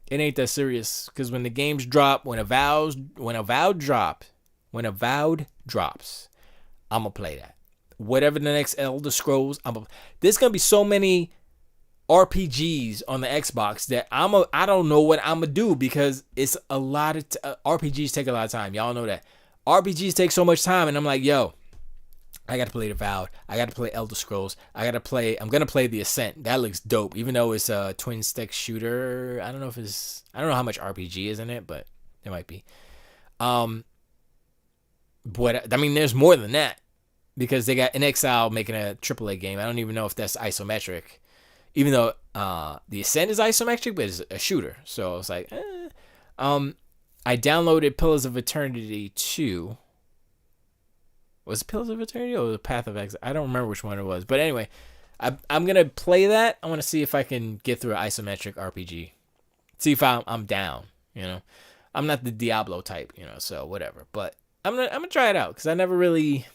it ain't that serious. Cause when the games drop, when Avowed drops, I'm gonna play that. Whatever the next Elder Scrolls, there's gonna be so many RPGs on the Xbox that I don't know what I'm gonna do, because it's a lot of RPGs take a lot of time. Y'all know that RPGs take so much time, and I'm like, yo, I gotta play Avowed. I gotta play Elder Scrolls. I'm gonna play The Ascent. That looks dope, even though it's a twin stick shooter. I don't know how much RPG is in it, but there might be. But I mean, there's more than that. Because they got In Exile making a AAA game. I don't even know if that's isometric. Even though The Ascent is isometric, but it's a shooter. So I was like, I downloaded Pillars of Eternity 2. Was it Pillars of Eternity or the Path of Exile? I don't remember which one it was. But anyway, I'm going to play that. I want to see if I can get through an isometric RPG. See if I'm down, you know. I'm not the Diablo type, you know, so whatever. But I'm gonna try it out, because I never really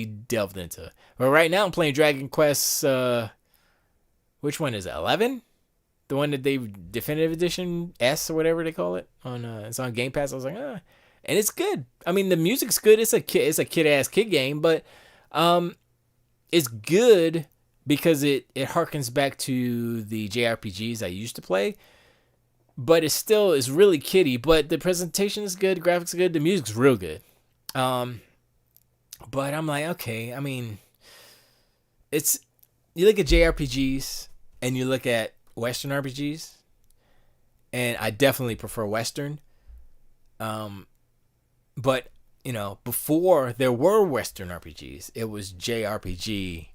delved into it. But right now I'm playing Dragon Quest, which one is it, 11? the one that they Definitive Edition S or whatever they call it on it's on Game Pass. I was like, and it's good. I mean, the music's good. It's a kid ass kid game, but it's good because it harkens back to the JRPGs I used to play. But it still is really kiddie. But the presentation is good, the graphics are good, the music's real good. But I'm like, okay, I mean, you look at JRPGs and you look at Western RPGs, and I definitely prefer Western. But before there were Western RPGs, it was JRPG.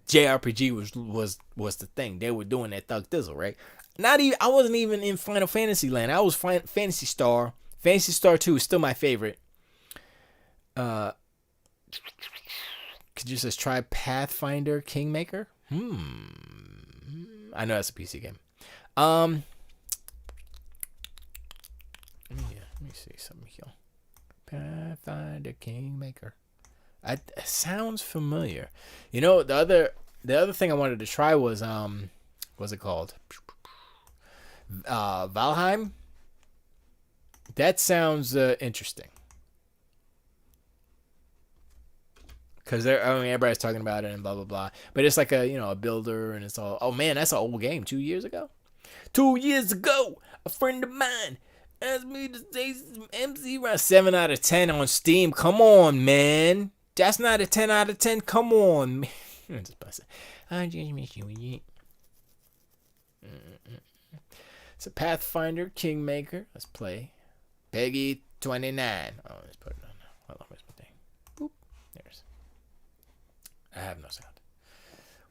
JRPG was the thing. They were doing that Thug Dizzle, right? I wasn't even in Final Fantasy land. I was Phantasy Star. Phantasy Star 2 is still my favorite. Could you just try Pathfinder Kingmaker? I know that's a PC game. Let me see something here. Pathfinder Kingmaker. It sounds familiar. The other thing I wanted to try was what's it called? Valheim. That sounds interesting. Because everybody's talking about it and blah blah blah. But it's like a builder, and it's all. Oh man, that's an old game. 2 years ago. 2 years ago, a friend of mine asked me to say some MC around 7 out of 10 on Steam. Come on, man. That's not a 10 out of 10. Come on, man. I just miss you. It's a Pathfinder Kingmaker. Let's play. Peggy 29. Oh, let's put it on. Hold on, where's my thing? Boop. There's. I have no sound.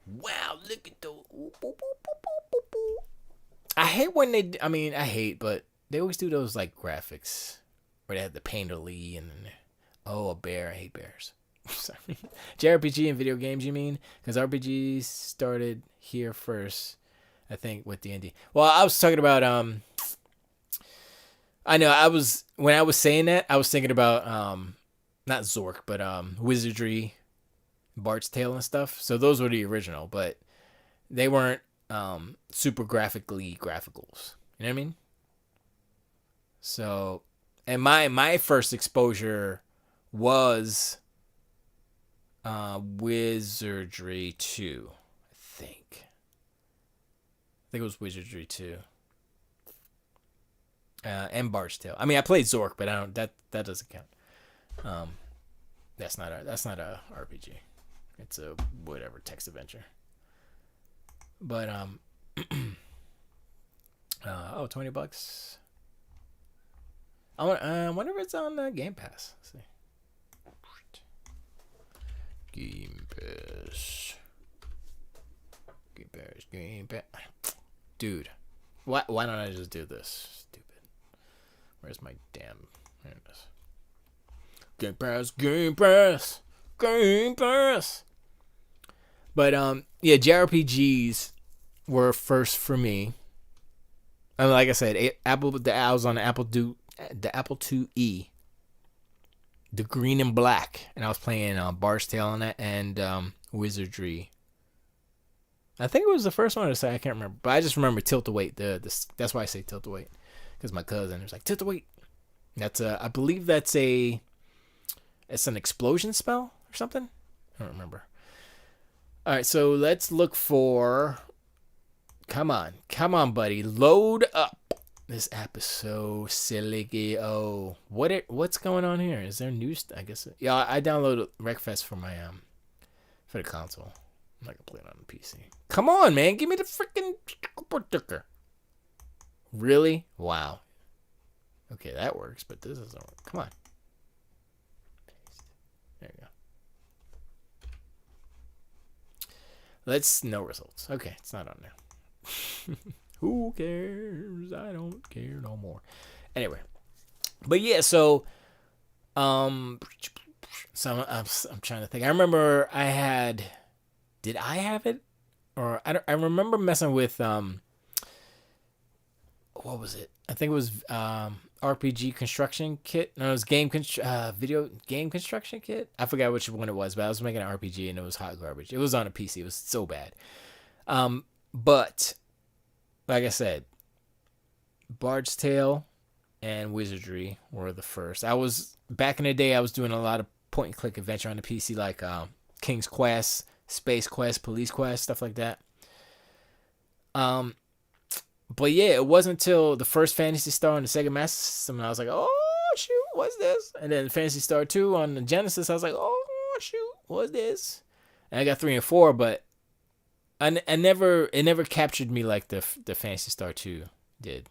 Wow, look at those. I hate when they. I mean, I hate, but they always do those like graphics where they have the painterly and a bear. I hate bears. Sorry. JRPG and video games, you mean? Because RPGs started here first. I think with D&D. Well, I was talking about I know when I was saying that, I was thinking about not Zork, but Wizardry, Bart's Tale and stuff. So those were the original, but they weren't super graphicals. You know what I mean? So, and my first exposure was Wizardry 2, I think. I think it was Wizardry 2. And Bart's Tale. I mean, I played Zork, but I don't. That doesn't count. That's not a RPG. It's a whatever text adventure. But $20. I wonder if it's on Game Pass. Let's see. Game Pass. Dude, why don't I just do this? Stupid. Where's my damn? There it is. Game Pass. But yeah, JRPGs were first for me. And like I said, I was on the Apple IIe, the green and black, and I was playing Bart's Tale on that and Wizardry. I think it was the first one to say. I can't remember, but I just remember Tilt-A-Wait. That's why I say Tilt-A-Wait, because my cousin was like Tilt-A-Wait. That's I believe it's an explosion spell or something. I don't remember. All right, so let's look for. Come on, buddy, load up. This app is so silly. Oh, what's going on here? Is there news? I guess. Yeah, I downloaded Wreckfest for my for the console. I'm not gonna play it on the PC. Come on, man, give me the freaking particular. Really? Wow. Okay, that works, but this doesn't work. Come on. There you go. No results. Okay, it's not on there. Who cares? I don't care no more. Anyway, but yeah, so I'm trying to think. I remember did I have it? Or I remember messing with what was it? I think it was RPG construction kit. No, it was video game construction kit. I forgot which one it was, but I was making an RPG and it was hot garbage. It was on a PC. It was so bad. But like I said, Bard's Tale and Wizardry were the first. I was back in the day. I was doing a lot of point and click adventure on the PC, like King's Quest, Space Quest, Police Quest, stuff like that. But yeah, it wasn't until the first Phantasy Star on the Sega Master System, and I was like, oh shoot, what's this? And then Phantasy Star 2 on the Genesis, I was like, oh shoot, what's this? And I got 3 and 4, but it never captured me like the Phantasy Star 2 did.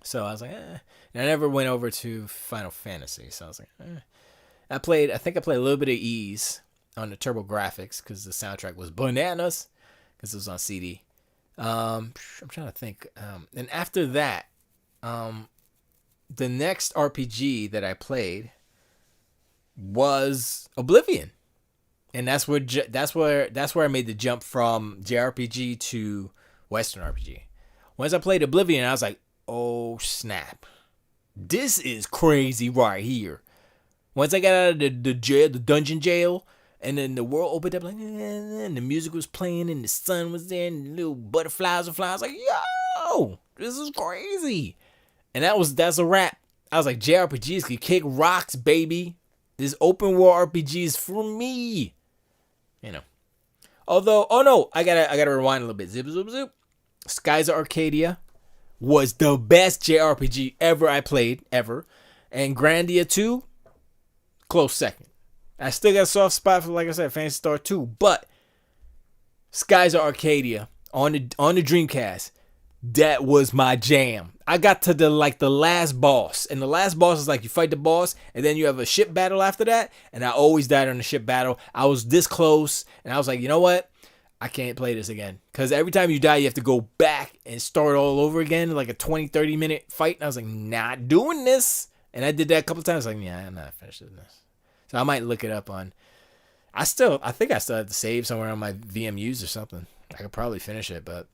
So I was like, eh. And I never went over to Final Fantasy. So I was like, eh. I think I played a little bit of Ease on the Turbo Graphics because the soundtrack was bananas because it was on CD. I'm trying to think. And after that, the next RPG that I played was Oblivion. And that's where I made the jump from JRPG to Western RPG. Once I played Oblivion, I was like, oh snap, this is crazy right here. Once I got out of the dungeon jail, and then the world opened up, like, and the music was playing, and the sun was there, and the little butterflies were flying. I was like, yo, this is crazy. And that's a wrap. I was like, JRPGs can kick rocks, baby. This open world RPG is for me. You know. Although, oh no, I gotta rewind a little bit. Zip, zip, zip. Skies of Arcadia was the best JRPG ever I played, ever. And Grandia 2, close second. I still got a soft spot for, like I said, Phantasy Star 2. But Skies of Arcadia on the Dreamcast, that was my jam. I got to the last boss. And the last boss is like you fight the boss, and then you have a ship battle after that. And I always died on the ship battle. I was this close, and I was like, you know what? I can't play this again. Because every time you die, you have to go back and start all over again, like a 20, 30-minute fight. And I was like, not doing this. And I did that a couple times. Like, yeah, I'm not finishing this. So I might look it up on... I think I still have to save somewhere on my VMUs or something. I could probably finish it, but...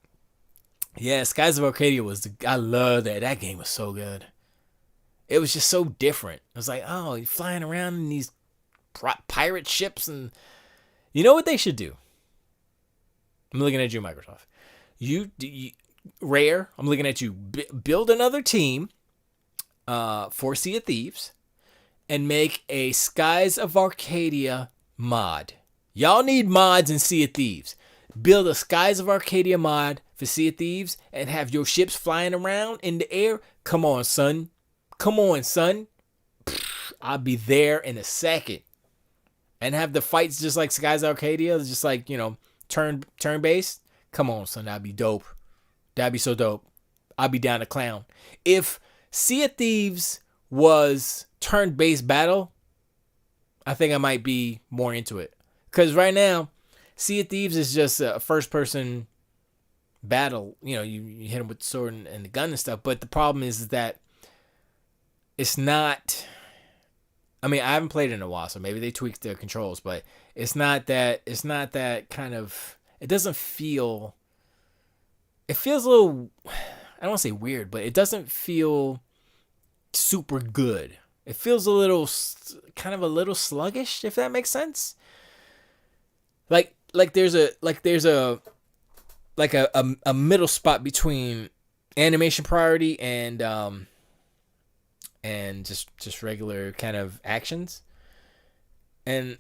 Yeah, Skies of Arcadia I love that. That game was so good. It was just so different. It was like, oh, you're flying around in these pirate ships, and... You know what they should do? I'm looking at you, Microsoft. You Rare, I'm looking at you. Build another team for Sea of Thieves and make a Skies of Arcadia mod. Y'all need mods in Sea of Thieves. Build a Skies of Arcadia mod for Sea of Thieves and have your ships flying around in the air. Come on, son. Come on, son. I'll be there in a second. And have the fights just like Skies of Arcadia, just like, you know, turn based. Come on, son, that'd be dope. That'd be so dope. I'd be down to clown. If Sea of Thieves was turn based battle, I think I might be more into it. Because right now, Sea of Thieves is just a first person battle. You know, you hit them with the sword and the gun and stuff. But the problem is that it's not. I mean, I haven't played it in a while, so maybe they tweaked the controls, but it's not that kind of, it doesn't feel, it feels a little, I don't want to say weird, but it doesn't feel super good. It feels a little sluggish, if that makes sense. Like there's a middle spot between animation priority and just regular kind of actions. And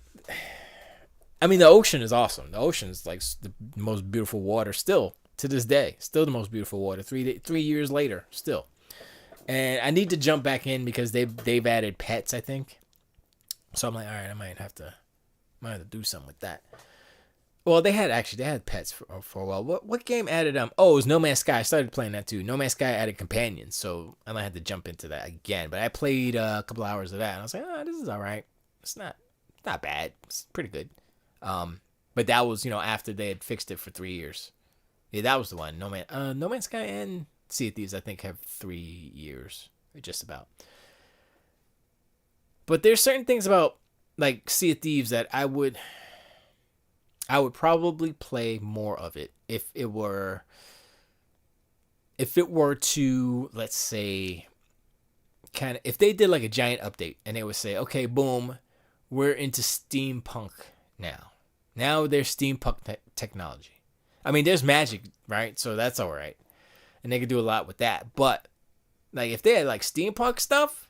I mean, the ocean is awesome. The ocean is like the most beautiful water still to this day. Still the most beautiful water. 3 years later, still. And I need to jump back in because they've added pets, I think. So I'm like, all right, I might have to do something with that. Well, they had pets for a while. What game added it was No Man's Sky. I started playing that too. No Man's Sky added companions, so I might have to jump into that again. But I played a couple hours of that, and I was like, this is all right. It's not bad. It's pretty good. But that was, after they had fixed it for 3 years. Yeah, that was the one. No Man's Sky and Sea of Thieves, I think, have 3 years, just about. But there's certain things about like Sea of Thieves that I would probably play more of it if it were to, let's say, kind of, if they did like a giant update and they would say, okay, boom, we're into steampunk now. Now there's steampunk technology. I mean, there's magic, right? So that's all right. and they could do a lot with that. But like if they had like steampunk stuff,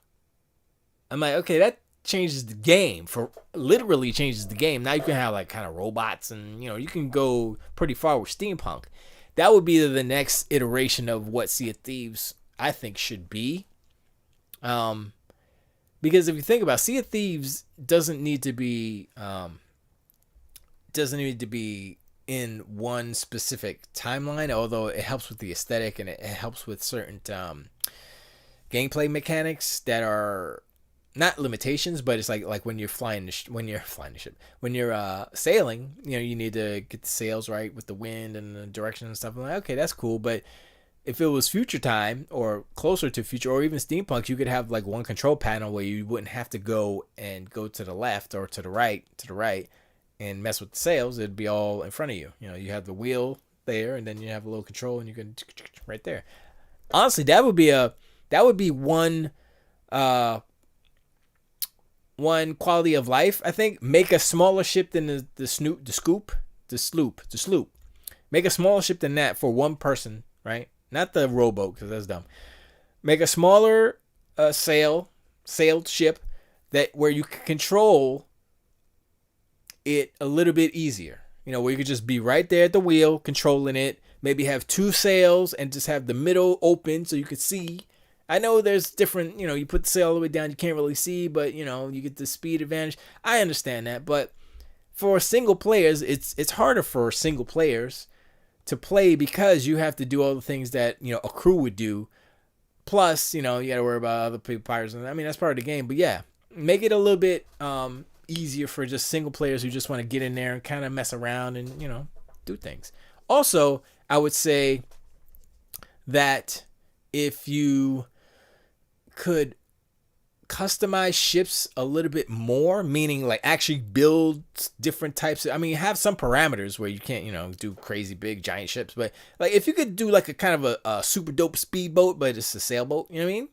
I'm like, okay, that changes the game. For literally changes the game. Now you can have like kind of robots, and you know you can go pretty far with steampunk. That would be the next iteration of what Sea of Thieves I think should be. Because if you think about Sea of Thieves doesn't need to be in one specific timeline, although it helps with the aesthetic and it helps with certain gameplay mechanics that are not limitations, but it's like when you're flying the ship, when you're sailing, you know, you need to get the sails right with the wind and the direction and stuff. I'm like, okay, that's cool, but if it was future time or closer to future or even steampunk, you could have like one control panel where you wouldn't have to go to the left or to the right and mess with the sails. It'd be all in front of you. You know, you have the wheel there, and then you have a little control, and you can right there. Honestly, that would be one quality of life. I think make a smaller ship than the sloop. Make a smaller ship than that for one person, right? Not the rowboat, because that's dumb. Make a smaller sailed ship that where you can control it a little bit easier. You know, where you could just be right there at the wheel controlling it. Maybe have two sails and just have the middle open so you could see. I know there's different, you know, you put the sail all the way down, you can't really see, but you know, you get the speed advantage. I understand that, but for single players, it's harder for single players to play because you have to do all the things that, you know, a crew would do. Plus, you know, you got to worry about other people, pirates. I mean, that's part of the game. But yeah, make it a little bit easier for just single players who just want to get in there and kind of mess around and, you know, do things. Also, I would say that if you could customize ships a little bit more, meaning like actually build different types of, I mean, have some parameters where you can't, you know, do crazy big giant ships, but like if you could do like a kind of a super dope speedboat, but it's a sailboat, you know what I mean?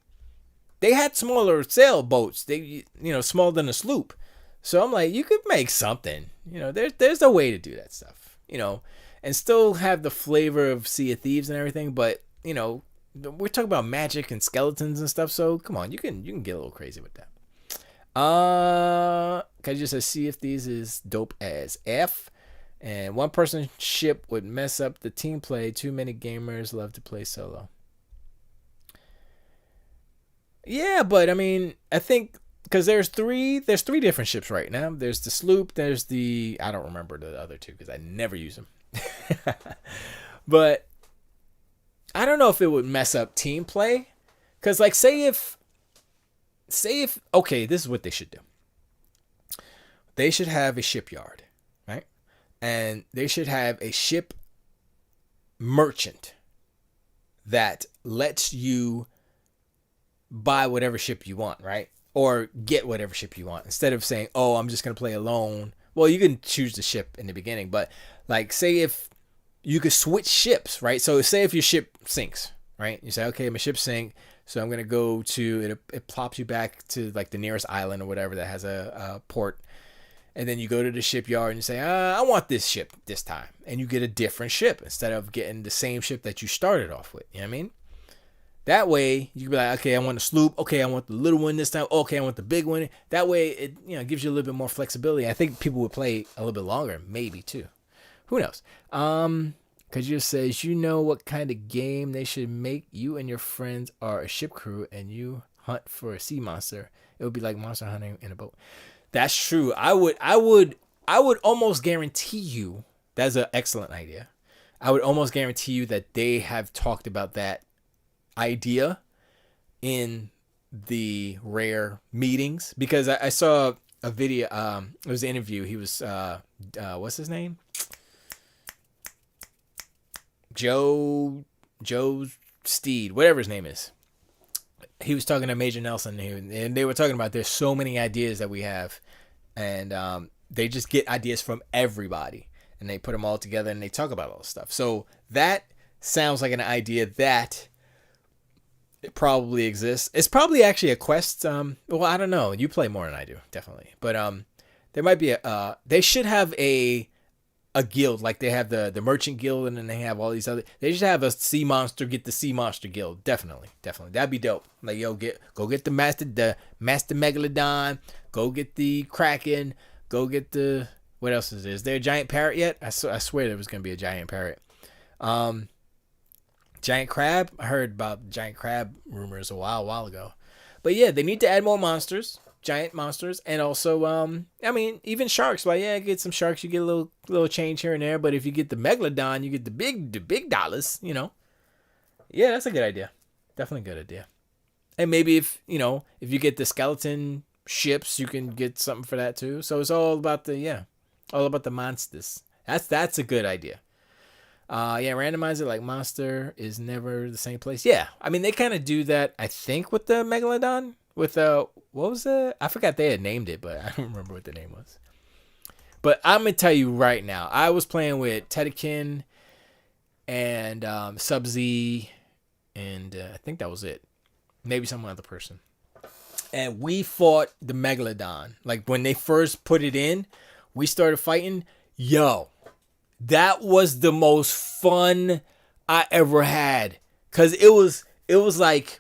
They had smaller sailboats, they, you know, smaller than a sloop. So I'm like, you could make something, you know, there's a way to do that stuff, you know, and still have the flavor of Sea of Thieves and everything, but you know, we're talking about magic and skeletons and stuff, so come on, you can get a little crazy with that. Cause just says Sea of Thieves is dope as F, and one person ship would mess up the team play. Too many gamers love to play solo. Yeah, but I mean, I think because there's three different ships right now. There's the sloop. There's the, I don't remember the other two because I never use them. But I don't know if it would mess up team play. Because, like, say if, okay, this is what they should do. They should have a shipyard, right? And they should have a ship merchant that lets you buy whatever ship you want, right? Or get whatever ship you want. Instead of saying, oh, I'm just going to play alone. Well, you can choose the ship in the beginning. But, like, say if you could switch ships, right? So say if your ship sinks, right? You say, okay, my ship sank, so I'm gonna go to it plops you back to like the nearest island or whatever that has a port, and then you go to the shipyard and you say, I want this ship this time, and you get a different ship instead of getting the same ship that you started off with. You know what I mean? That way you can be like, okay, I want a sloop. Okay, I want the little one this time. Okay, I want the big one. That way it, you know, gives you a little bit more flexibility. I think people would play a little bit longer, maybe too. Who knows? Cause just says, you know what kind of game they should make. You and your friends are a ship crew and you hunt for a sea monster. It would be like monster hunting in a boat. That's true. I would almost guarantee you that's an excellent idea. I would almost guarantee you that they have talked about that idea in the Rare meetings, because I saw a video. It was an interview. He was what's his name? Joe Steed, whatever his name is. He was talking to Major Nelson, and they were talking about there's so many ideas that we have, and they just get ideas from everybody, and they put them all together, and they talk about all this stuff. So that sounds like an idea that it probably exists. It's probably actually a quest. Well, I don't know. You play more than I do, definitely. But there might be they should have a a guild, like they have the merchant guild, and then they have all these other. They should have a sea monster get the sea monster guild. Definitely, that'd be dope. Like, yo, go get the master megalodon, go get the kraken, go get the, what else is there? Is there a giant parrot yet? I swear there was gonna be a giant parrot. Giant crab. I heard about giant crab rumors a while ago. But yeah, they need to add more monsters. Giant monsters, and also I mean, even sharks. Like, yeah, get some sharks, you get a little change here and there, but if you get the megalodon, you get the big dollars, you know. Yeah, that's a good idea. Definitely a good idea. And maybe if you get the skeleton ships, you can get something for that too. So it's all about the monsters. That's a good idea. Randomize it like monster is never the same place. Yeah, I mean, they kind of do that, I think, with the megalodon. With what was it? I forgot they had named it, but I don't remember what the name was. But I'm gonna tell you right now, I was playing with Tedekin and Sub-Z, and I think that was it. Maybe some other person. And we fought the Megalodon. Like, when they first put it in, we started fighting. Yo, that was the most fun I ever had, cause it was like.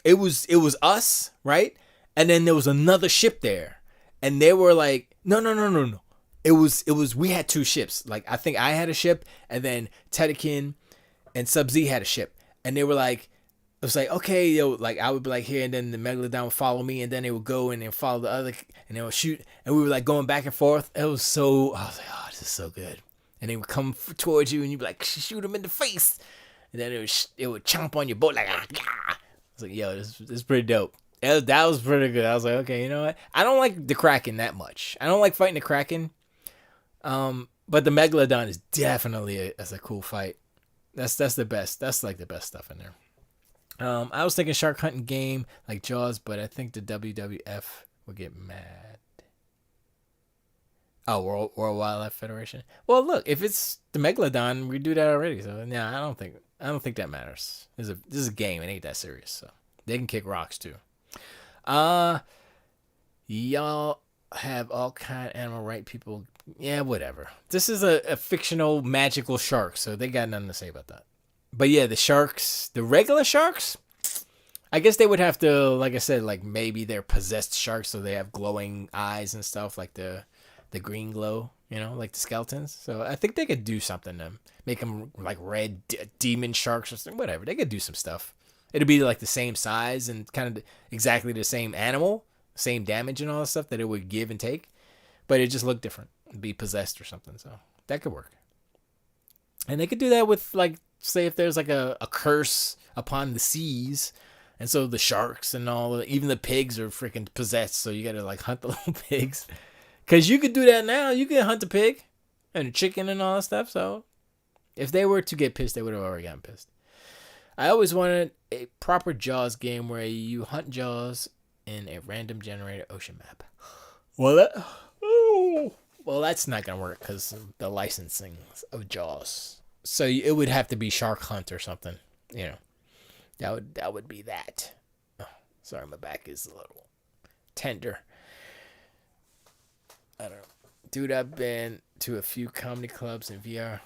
It was us, right? And then there was another ship there. And they were like, no. It was we had two ships. Like, I think I had a ship, and then Tedekin and Sub-Z had a ship. And they were like, it was like, okay, yo, like, I would be like here, and then the Megalodon would follow me, and then they would go and then follow the other, and they would shoot, and we were like going back and forth. I was like, oh, this is so good. And they would come towards you, and you'd be like, shoot them in the face. And then it would chomp on your boat like, ah. I was like, yo, this is pretty dope. That was pretty good. I was like, okay, you know what? I don't like the Kraken that much. I don't like fighting the Kraken. But the Megalodon is definitely a cool fight. That's the best. That's like the best stuff in there. I was thinking shark hunting game like Jaws, but I think the WWF would get mad. Oh, World Wildlife Federation. Well, look, if it's the Megalodon, we do that already. So yeah, I don't think that matters. This is a game. It ain't that serious. So they can kick rocks too. Y'all have all kind of animal right people. Yeah, whatever. This is a fictional magical shark, so they got nothing to say about that. But yeah, the sharks, the regular sharks, I guess they would have to, like I said, like maybe they're possessed sharks, so they have glowing eyes and stuff, like the green glow, like the skeletons. So I think they could do something to make them like red demon sharks or something, whatever. They could do some stuff. It'd be like the same size and kind of exactly the same animal, same damage and all that stuff that it would give and take, but it just looked different. It'd be possessed or something. So that could work. And they could do that with, like, say if there's like a curse upon the seas, and so the sharks and even the pigs are freaking possessed, so you gotta like hunt the little pigs. Because you could do that now. You can hunt a pig and a chicken and all that stuff. So if they were to get pissed, they would have already gotten pissed. I always wanted a proper Jaws game where you hunt Jaws in a random generated ocean map. Well, that's not going to work because of the licensing of Jaws. So it would have to be Shark Hunt or something. That would be that. Oh, sorry, my back is a little tender. I don't know. Dude, I've been to a few comedy clubs in VR.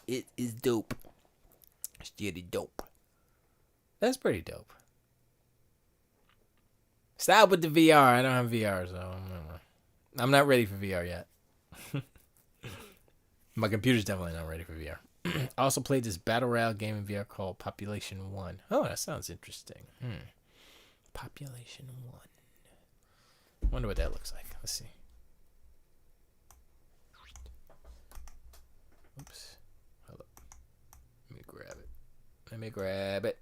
It is dope. It's really dope. That's pretty dope. Stop with the VR. I don't have VR, so I'm not ready for VR yet. My computer's definitely not ready for VR. I also played this battle royale game in VR called Population 1. Oh, that sounds interesting. Population 1. Wonder what that looks like. Let's see. Oops. Hold up. Let me grab it.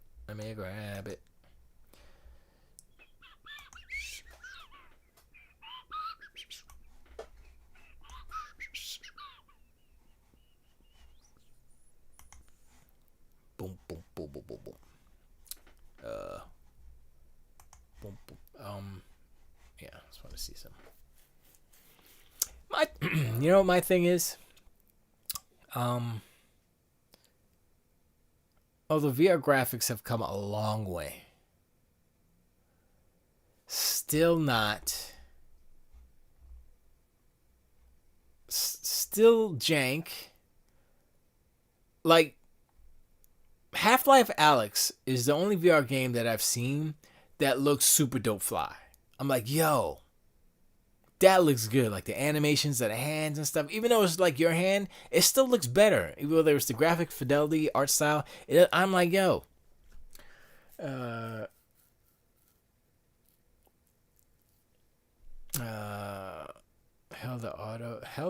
Boom, boom, boom, boom, boom, boom. Boom, boom. Yeah, I just want to see some. My thing is, although VR graphics have come a long way, still not still jank. Like, Half-Life Alyx is the only VR game that I've seen that looks super dope fly. I'm like, yo, that looks good. Like the animations of the hands and stuff. Even though it's like your hand, it still looks better. Even though there's the graphic fidelity, art style. I'm like, yo. Held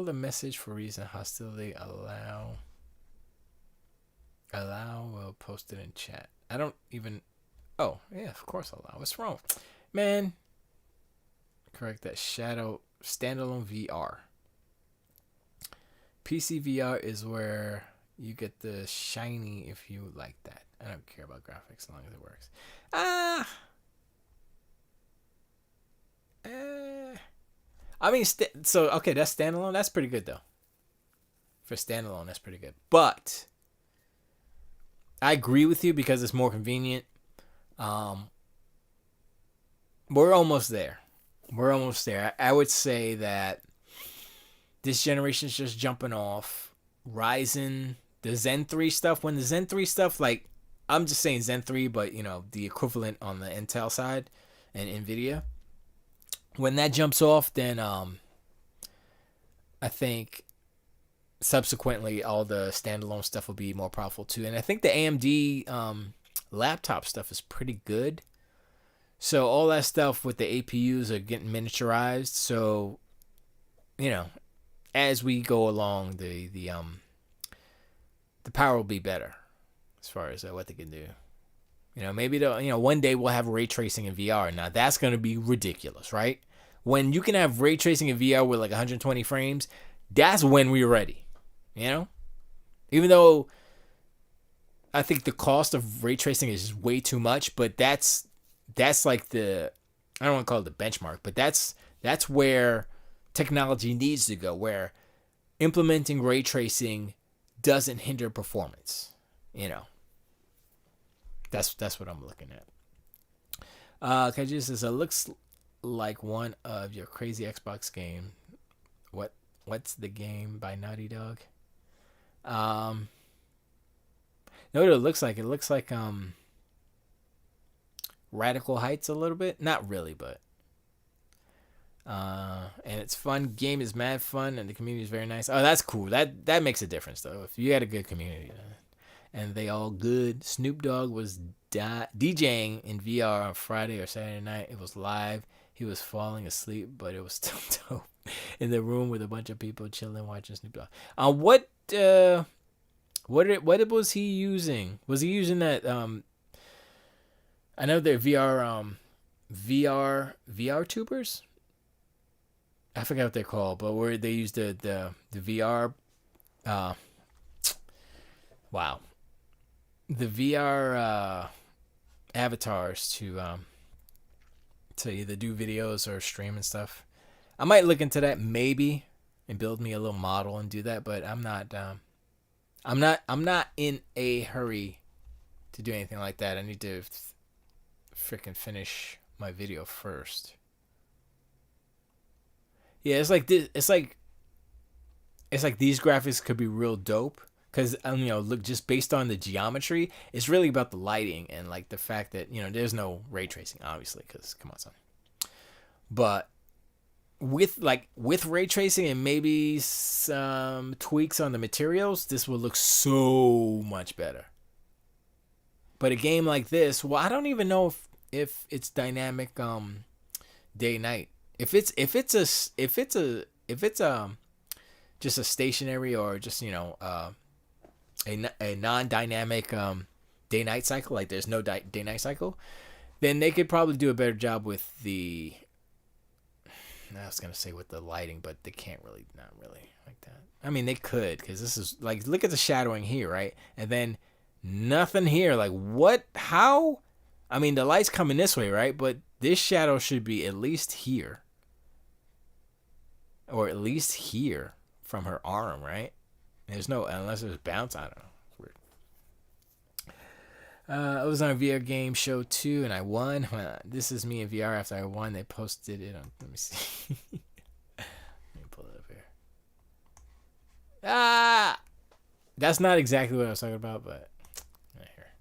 the message for reason hostility allow will post it in chat. I don't even. Oh yeah, of course allow. What's wrong, man? Correct that. Shadow standalone VR. PC VR is where you get the shiny if you like that. I don't care about graphics as long as it works. I mean, so okay, that's standalone. That's pretty good though. For standalone, that's pretty good. But I agree with you because it's more convenient. We're almost there. I would say that this generation is just jumping off. Ryzen, the Zen 3 stuff. When the Zen 3 stuff, like, I'm just saying Zen 3, but, you know, the equivalent on the Intel side and NVIDIA. When that jumps off, then I think subsequently all the standalone stuff will be more powerful too. And I think the AMD laptop stuff is pretty good. So all that stuff with the APUs are getting miniaturized. So, you know, as we go along, the power will be better as far as what they can do. You know, maybe one day we'll have ray tracing in VR. Now that's going to be ridiculous, right? When you can have ray tracing in VR with like 120 frames, that's when we're ready. You know, even though I think the cost of ray tracing is way too much, but that's like I don't want to call it the benchmark, but that's where technology needs to go, where implementing ray tracing doesn't hinder performance. You know, that's what I'm looking at. Kaiju says, it looks like one of your crazy Xbox game. What's the game by Naughty Dog? No, what it looks like. It looks like Radical Heights a little bit. Not really, but and it's fun. Game is mad fun, and the community is very nice. Oh, that's cool. That makes a difference though. If you had a good community, and they all good. Snoop Dogg was DJing in VR on Friday or Saturday night. It was live. He was falling asleep, but it was still dope. In the room with a bunch of people chilling, watching Snoop Dogg. What was he using? Was he using that? I know they're VR tubers. I forgot what they're called, but where they use the VR. Wow. The VR avatars to either do videos or stream and stuff. I might look into that maybe and build me a little model and do that, but I'm not in a hurry to do anything like that. I need to freaking finish my video first. Yeah, it's like this. It's like these graphics could be real dope because look, just based on the geometry, it's really about the lighting and like the fact that there's no ray tracing, obviously, because come on, son. But with ray tracing and maybe some tweaks on the materials, this will look so much better. But a game like this, well, I don't even know if it's dynamic day night. If it's just a stationary or just a non-dynamic day night cycle, like there's no day night cycle, then they could probably do a better job with the. I was gonna say with the lighting, but they can't really, not really like that. I mean, they could, because this is like, look at the shadowing here, right? And then nothing here. Like, what? How? I mean, the light's coming this way, right? But this shadow should be at least here, or at least here from her arm, right? There's no, unless there's bounce. I don't know. Weird. I was on a VR game show too, and I won. This is me in VR after I won. They posted it on. Let me see. Let me pull it up here. That's not exactly what I was talking about, but here.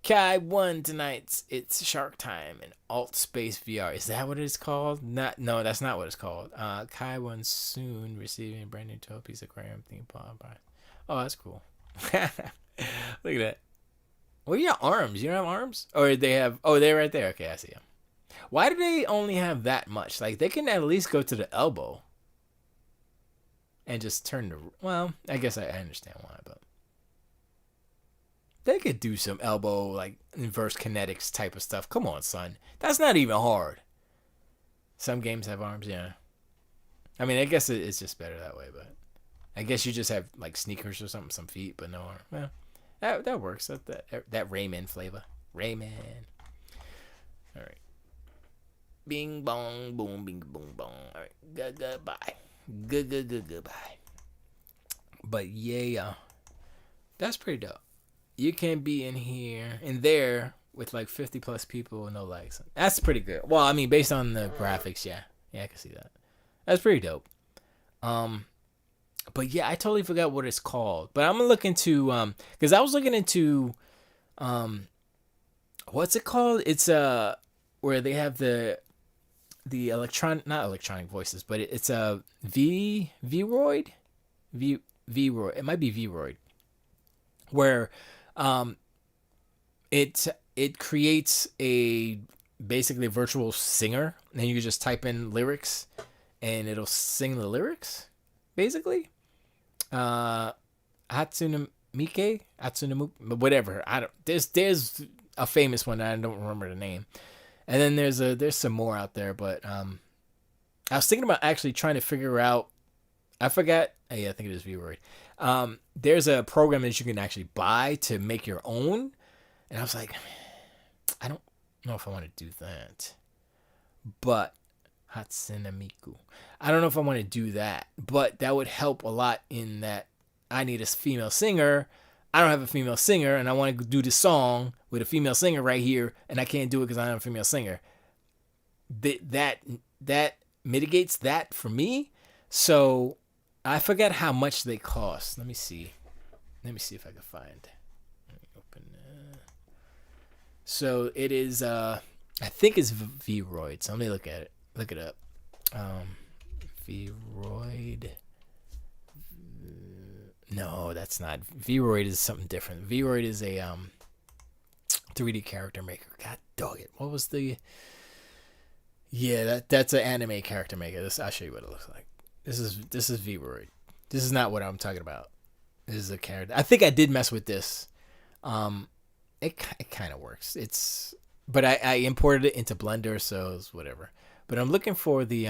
Kai won tonight. It's Shark Time in Alt Space VR. Is that what it's called? No, that's not what it's called. Kai won soon, receiving a brand new 12-piece aquarium theme park. Oh, that's cool. Look at that. Well, you have arms. You don't have arms? Or they have... Oh, they're right there. Okay, I see them. Why do they only have that much? Like, they can at least go to the elbow. And just turn the... Well, I guess I understand why, but... They could do some elbow, like, inverse kinetics type of stuff. Come on, son. That's not even hard. Some games have arms, yeah. I mean, I guess it's just better that way, but... I guess you just have, like, sneakers or something, some feet, but no arm. Well... That works. That Rayman flavor. Rayman. All right. Bing bong boom bing boom bong. All right. Goodbye. Goodbye. But yeah, that's pretty dope. You can be in there with like 50 plus people, no likes. That's pretty good. Well, I mean, based on the graphics, yeah, I can see that. That's pretty dope. But yeah, I totally forgot what it's called. But I'm gonna look into because I was looking into what's it called? It's where they have the not electronic voices, but it's a Vroid. Vroid. It might be Vroid. Where it creates basically a virtual singer, and you just type in lyrics and it'll sing the lyrics, basically. Hatsune whatever. I don't. There's a famous one that I don't remember the name, and then there's some more out there. But I was thinking about actually trying to figure out. I forgot. Yeah, I think it is Vroid. There's a program that you can actually buy to make your own, and I was like, I don't know if I want to do that, but. Hatsune Miku. I don't know if I want to do that, but that would help a lot in that I need a female singer. I don't have a female singer, and I want to do the song with a female singer right here, and I can't do it because I don't have a female singer. That mitigates that for me. So I forget how much they cost. Let me see if I can find. Let me open. So it is. I think it's Vroid. So let me look at it. Look it up. Vroid. No, that's not. Vroid is something different. Vroid is a 3D character maker. God dog it. What was the? Yeah, that's an anime character maker. I'll show you what it looks like. This is Vroid. This is not what I'm talking about. This is a character. I think I did mess with this. It kind of works. But I imported it into Blender, so it's whatever. But I'm looking for the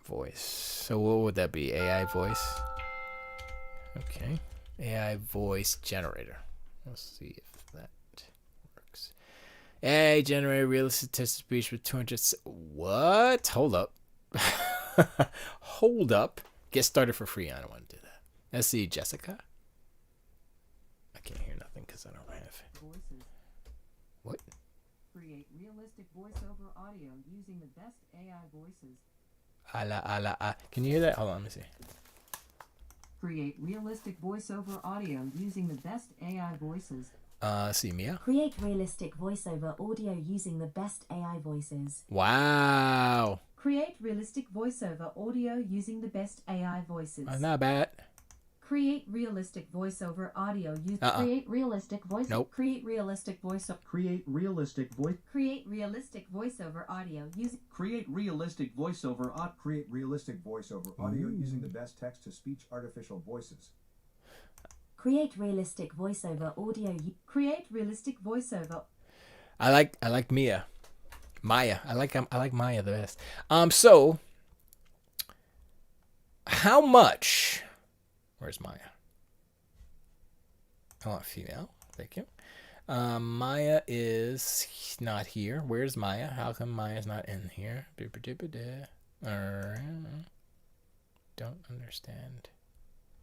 voice. So what would that be? AI voice. Okay. AI voice generator. Let's see if that works. AI generator realistic text speech with 200. What? Hold up. Hold up. Get started for free. I don't want to do that. Let's see, Jessica. I can't hear nothing because I don't have voices. What? Create realistic voiceover audio using the best AI voices. Can you hear that? Hold on, let me see. Create realistic voiceover audio using the best AI voices. See, Mia. Create realistic voiceover audio using the best AI voices. Wow. Create realistic voiceover audio using the best AI voices. Not bad. Create realistic voiceover audio use. Create realistic voice. Nope. Create realistic voiceover. Create realistic voice. Create realistic voiceover audio using. Create realistic voiceover. Create realistic voiceover audio using the best text-to-speech artificial voices. Create realistic voiceover audio. Create realistic voiceover. I like Mia. Maya. I like Maya the best. So how much? Where's Maya? I want female. Thank you. Maya is not here. Where's Maya? How come Maya's not in here? Don't understand.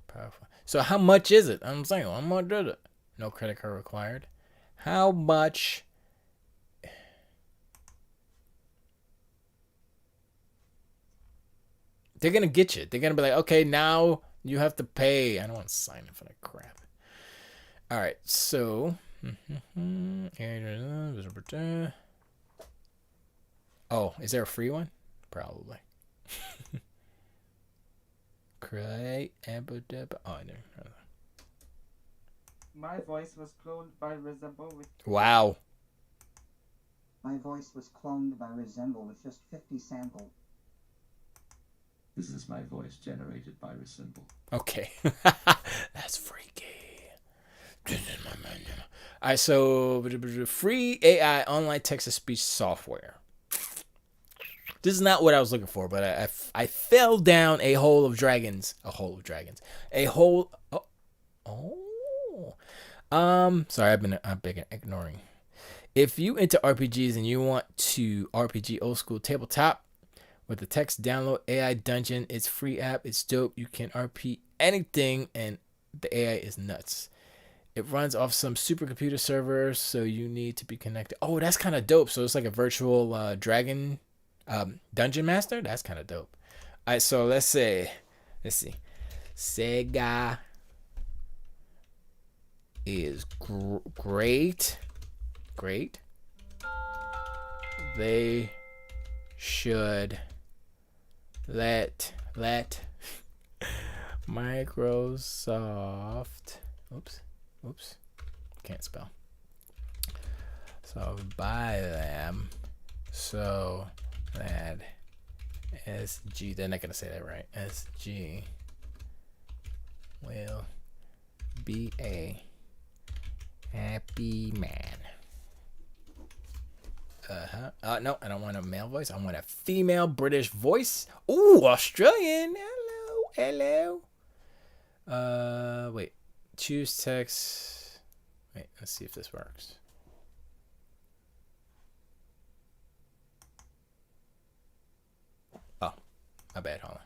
Powerful. So how much is it? I'm saying, how much is it? No credit card required. How much They're gonna get you. They're gonna be like, okay, now you have to pay. I don't want to sign up for that crap. All right, so. Oh, is there a free one? Probably. Create. Oh, no. My voice was cloned by Resemble with Wow. My voice was cloned by Resemble with just 50 sample. This is my voice generated by Resemble. Okay. That's freaky. This is my menu. All right, so free AI online text-to-speech software. This is not what I was looking for, but I fell down a hole of dragons. A hole of dragons. A hole. Oh. Sorry, I've been ignoring. If you into RPGs and you want to RPG old school tabletop with the text download AI Dungeon, it's free app. It's dope. You can RP anything, and the AI is nuts. It runs off some supercomputer servers, so you need to be connected. Oh, that's kind of dope. So it's like a virtual dragon dungeon master. That's kind of dope. All right, so let's see. Sega is great. They should let Microsoft. Oops. Can't spell. So buy them so that SG, they're not going to say that right. SG will be a happy man. No, I don't want a male voice. I want a female British voice. Ooh, Australian. Hello. Wait. Choose text. Wait, let's see if this works. Oh, my bad. Hold on.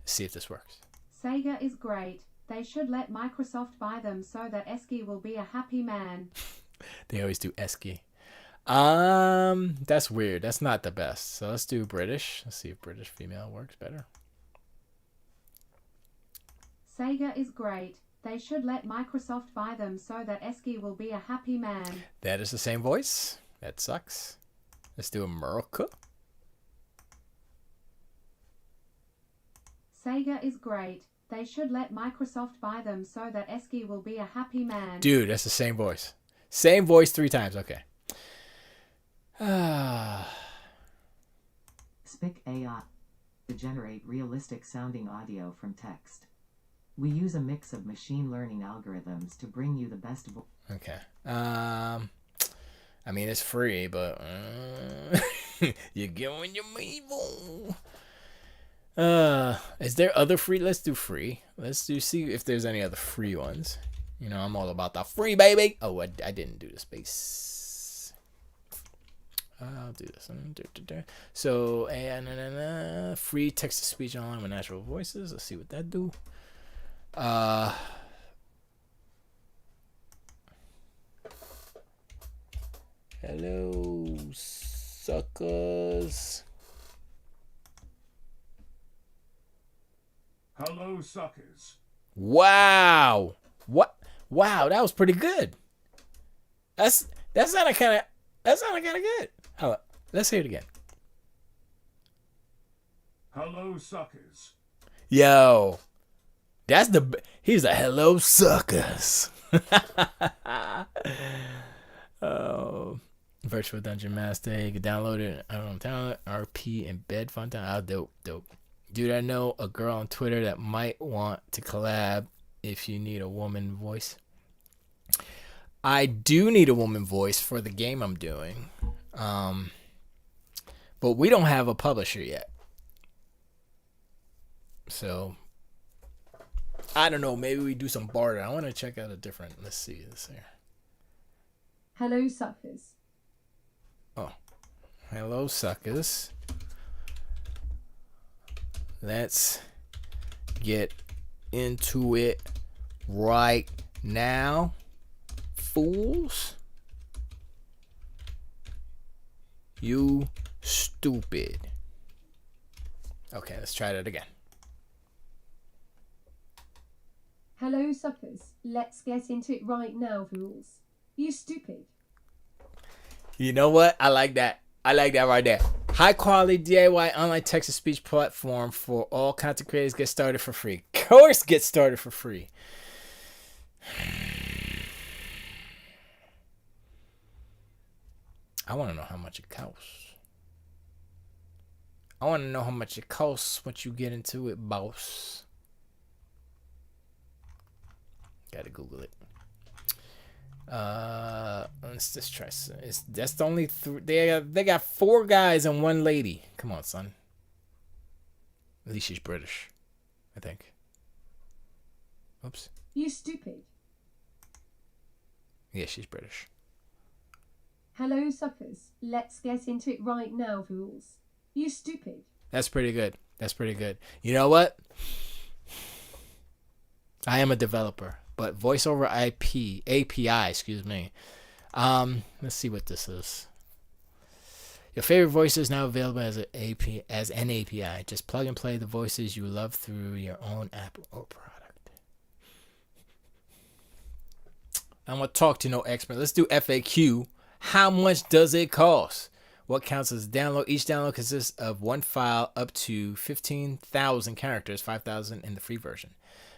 Let's see if this works. Sega is great. They should let Microsoft buy them so that Eski will be a happy man. They always do Eski. That's weird. That's not the best. So let's do British. Let's see if British female works better. Sega is great. They should let Microsoft buy them so that Eski will be a happy man. That is the same voice. That sucks. Let's do America. Sega is great. They should let Microsoft buy them so that Eski will be a happy man. Dude, that's the same voice. Same voice 3 times. Okay. Spic AI to generate realistic sounding audio from text. We use a mix of machine learning algorithms to bring you the best voice. Okay. I mean, it's free, but you get when you evil. Is there other free? Let's do free. See if there's any other free ones. You know, I'm all about the free, baby. Oh, I didn't do the space. I'll do this. So, free text-to-speech online with natural voices. Let's see what that do. Hello, suckers. Hello, suckers. Wow. What? Wow, that was pretty good. That sounded kind of good. Hold on. Let's hear it again. Hello, suckers. Yo, he's a hello suckers. Oh, virtual dungeon master. You can download it. Download it. RP embed fun time. Oh, dope. Dude, I know a girl on Twitter that might want to collab if you need a woman voice. I do need a woman voice for the game I'm doing. But we don't have a publisher yet. So, I don't know. Maybe we do some barter. I want to check out a different. Let's see this here. Hello, suckers. Oh, hello, suckers. Let's get into it right now, fools. You stupid. Okay, let's try that again. Hello, suckers. Let's get into it right now, fools. You stupid. You know what? I like that. I like that right there. High quality DIY online text to speech platform for all content creators. Get started for free. Of course, get started for free. I want to know how much it costs. I want to know how much it costs once you get into it, boss. Gotta Google it. Let's just try. That's the only they got 4 guys and 1 lady. Come on, son. At least she's British, I think. Oops. You stupid. Yeah, she's British. Hello, suckers. Let's get into it right now, fools. You stupid. That's pretty good. That's pretty good. You know what? I am a developer, but voice over IP API, excuse me. Let's see what this is. Your favorite voice is now available as an API. Just plug and play the voices you love through your own app or product. I'm gonna talk to no expert. Let's do FAQ. How much does it cost? What counts as a download? Each download consists of 1 file up to 15,000 characters, 5,000 in the free version.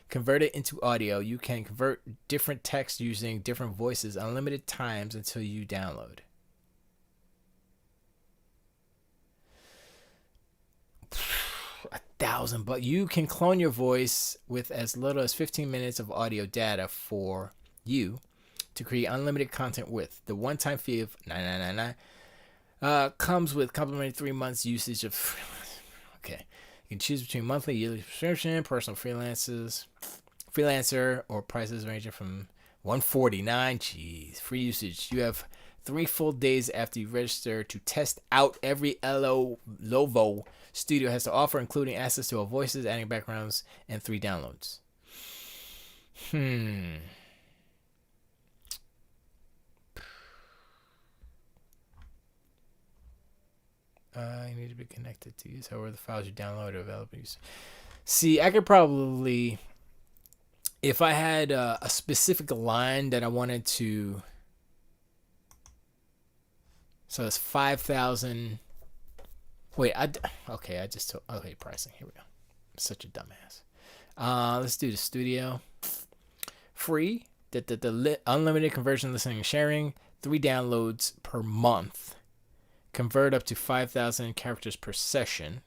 Convert it into audio. You can convert different text using different voices unlimited times until you download. $1,000, but you can clone your voice with as little as 15 minutes of audio data for you to create unlimited content with. The one-time fee of $9.99 comes with complimentary 3 months usage of. Okay, you can choose between monthly, yearly subscription, personal freelancer, or prices ranging from $149. Jeez, free usage. You have 3 full days after you register to test out every Lovo Studio has to offer, including access to all voices, adding backgrounds, and 3 downloads. You need to be connected to use. However, the files you download are available. See, I could probably, if I had a specific line that I wanted to. So it's 5,000. Wait, okay, pricing. Here we go. I'm such a dumbass. Let's do the studio. Free. The unlimited conversion, listening, and sharing. 3 downloads per month. Convert up to 5,000 characters per session.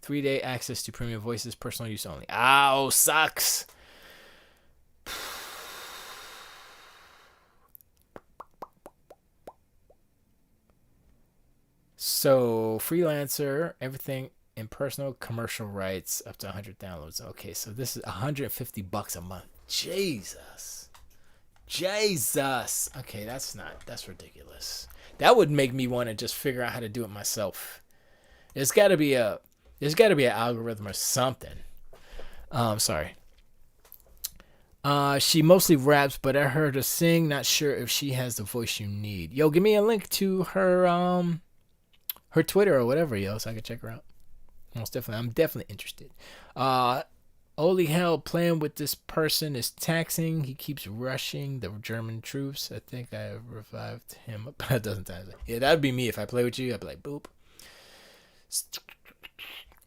3-day access to premium voices, personal use only. Ow, sucks. So, freelancer, everything in personal commercial rights up to 100 downloads. Okay, so this is $150 a month. Jesus. Okay, that's ridiculous. That would make me want to just figure out how to do it myself. There's got to be an algorithm or something. Sorry. She mostly raps, but I heard her sing. Not sure if she has the voice you need. Yo, give me a link to her her Twitter or whatever, yo, so I can check her out. Most definitely, I'm definitely interested. Holy hell, playing with this person is taxing. He keeps rushing the German troops. I think I revived him a dozen times. Yeah, that'd be me if I play with you. I'd be like, boop.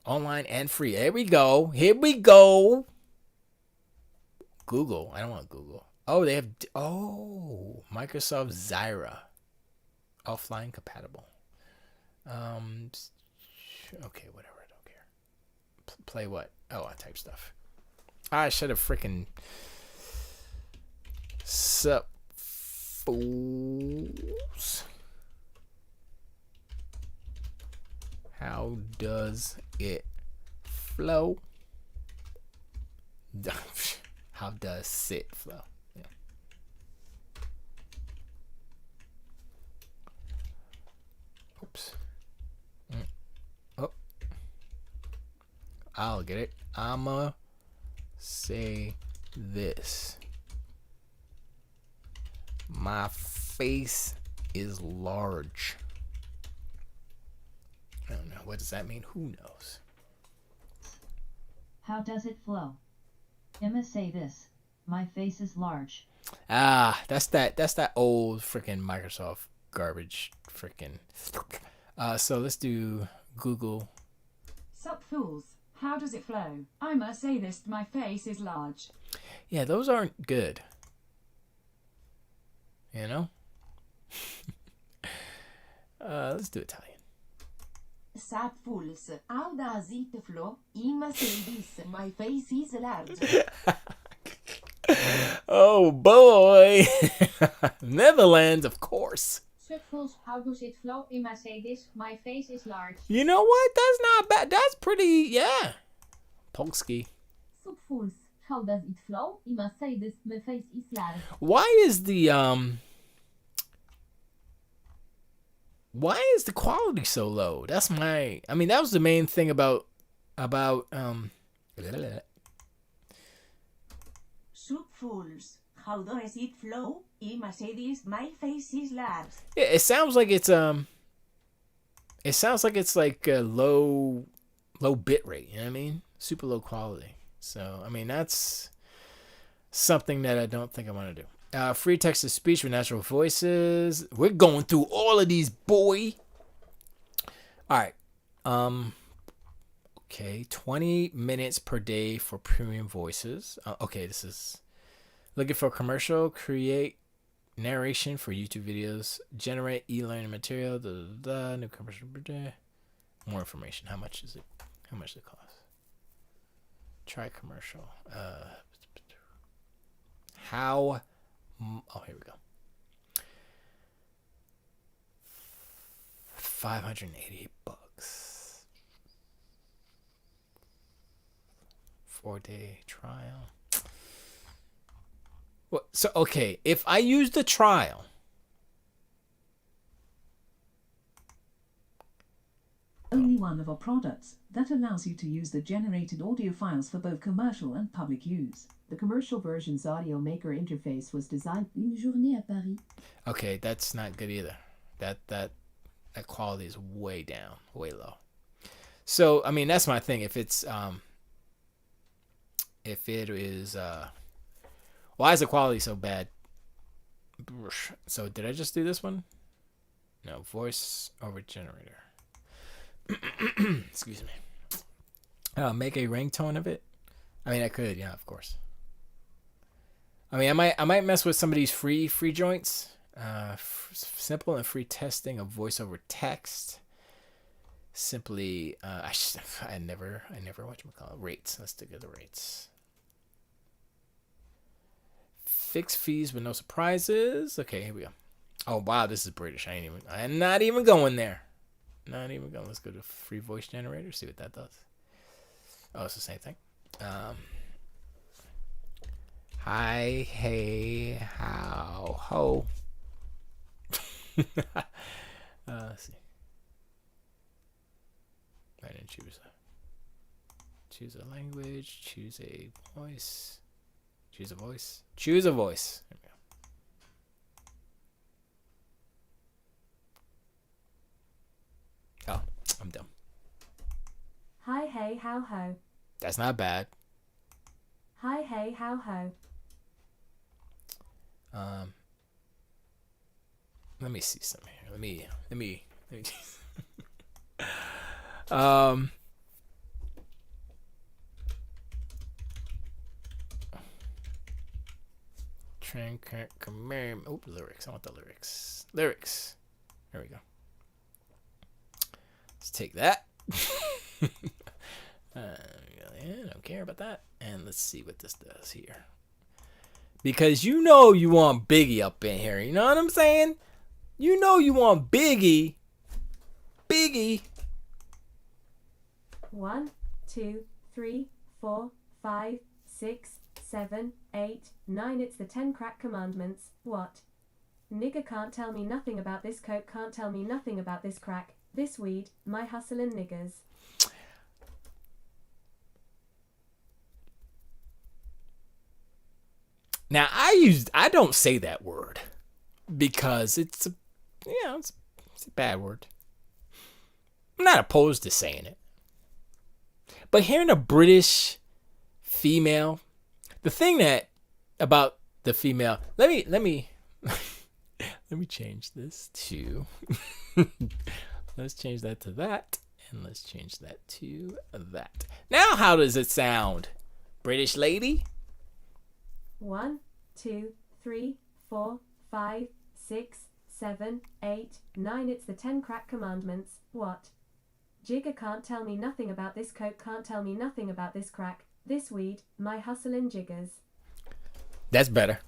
Online and free. Here we go. Google. I don't want Google. Oh, they have. Oh, Microsoft Zyra. Offline compatible. Okay, whatever. I don't care. Play what? Oh, I type stuff. I should have freaking. Sup, fools. How does it flow? How does it flow? Yeah. Oops. Oh. I'll get it. I'ma say this. My face is large. I don't know. What does that mean? Who knows? How does it flow? Emma say this. My face is large. Ah, that's that old freaking Microsoft garbage freaking. So let's do Google. Sup fools, how does it flow? I must say this, my face is large. Yeah, those aren't good. You know? Let's do Italian. Sup fools, how does it flow? I must say this, my face is large. Oh boy! Netherlands, of course. Sup fools, how does it flow? I must say this, my face is large. You know what? That's not bad. That's pretty, yeah. Polski. Sup fools, how does it flow? I must say this, my face is large. Why is the quality so low? That's my, I mean, that was the main thing about Sup fools, how does it flow? I must say this, my face is large. Yeah, it sounds like it's like a low bit rate, you know what I mean? Super low quality. So, I mean, that's something that I don't think I want to do. Free text to speech with natural voices. We're going through all of these, boy. All right. Okay, 20 minutes per day for premium voices. Okay, this is looking for a commercial. Create narration for YouTube videos. Generate e-learning material. New commercial per day. More information. How much is it? How much does it cost? Try commercial. How? Oh, here we go. 588 bucks. 4-day trial. What? So okay, if I use the trial, only one of our products that allows you to use the generated audio files for both commercial and public use. The commercial version's audio maker interface was designed une journée à Paris. Okay, that's not good either. That quality is way down, way low. So I mean, that's my thing. If it is why is the quality so bad? So did I just do this one? No, voice over generator. Excuse me. Make a ringtone of it. I mean, I could, yeah, of course. I mean, I might mess with some of these free joints. Simple and free testing of voice over text. Simply, I never whatchamacallit, rates. Let's look at the rates. Fixed fees with no surprises. Okay, here we go. Oh wow, this is British. I'm not even going there. Not even going. Let's go to free voice generator. See what that does. Oh, it's the same thing. Hi, hey, how, ho. Let's see. I didn't choose a. Choose a language. Choose a voice. Choose a voice. Choose a voice. There we go. Oh, I'm dumb. Hi, hey, how, ho. That's not bad. Hi, hey, how, ho. Let me see something here. Let me oh, lyrics. I want the lyrics. Lyrics. There we go. Let's take that. I don't care about that. And let's see what this does here. Because you know you want Biggie up in here. You know what I'm saying? You know you want Biggie. Biggie. 1, 2, 3, 4, 5, 6, 7, 8, 9. It's the 10 crack commandments. What? Nigga can't tell me nothing about this coke, can't tell me nothing about this crack, this weed, my hustlin' niggers. Now I don't say that word because it's a bad word. I'm not opposed to saying it. But hearing a British female, the thing that about the female, let me let me change this to let's change that to that, and let's change that to that. Now how does it sound, British lady? 1, 2, 3, 4, 5, 6, 7, 8, 9. It's the 10 crack commandments. What? Jigger can't tell me nothing about this coke, can't tell me nothing about this crack, this weed, my hustlin' jiggers. That's better.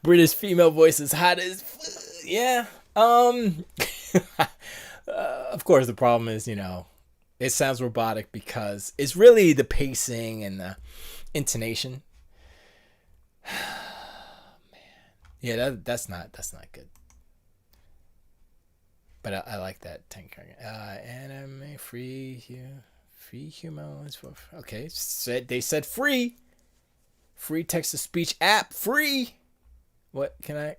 British female voice is hot as yeah. Of course the problem is, you know, it sounds robotic because it's really the pacing and the intonation. Man. Yeah, that's not good. But I like that tank. Anime free humans. Okay, they said free text to speech app free. What can I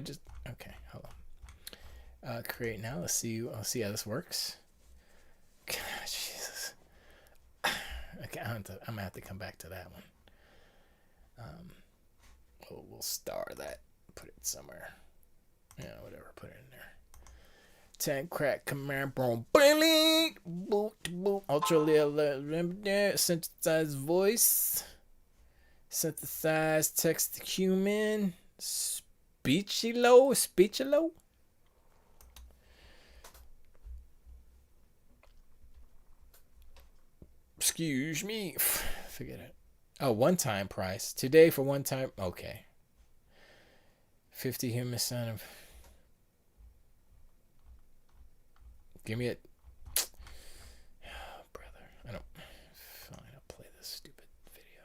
just okay? Hold on. Create now. Let's see how this works. God, Jesus. Okay, I'm gonna have to come back to that one. We'll star that. Put it somewhere. Yeah, whatever. Put it in there. 10 crack command boom boom boom ultra little synthesized voice, synthesized text to human, speechilo. Excuse me. Forget it. Oh, one-time price. Today for one time. Okay. 50 human son of. Give me it. Oh, brother. I don't. Fine, I'll play this stupid video.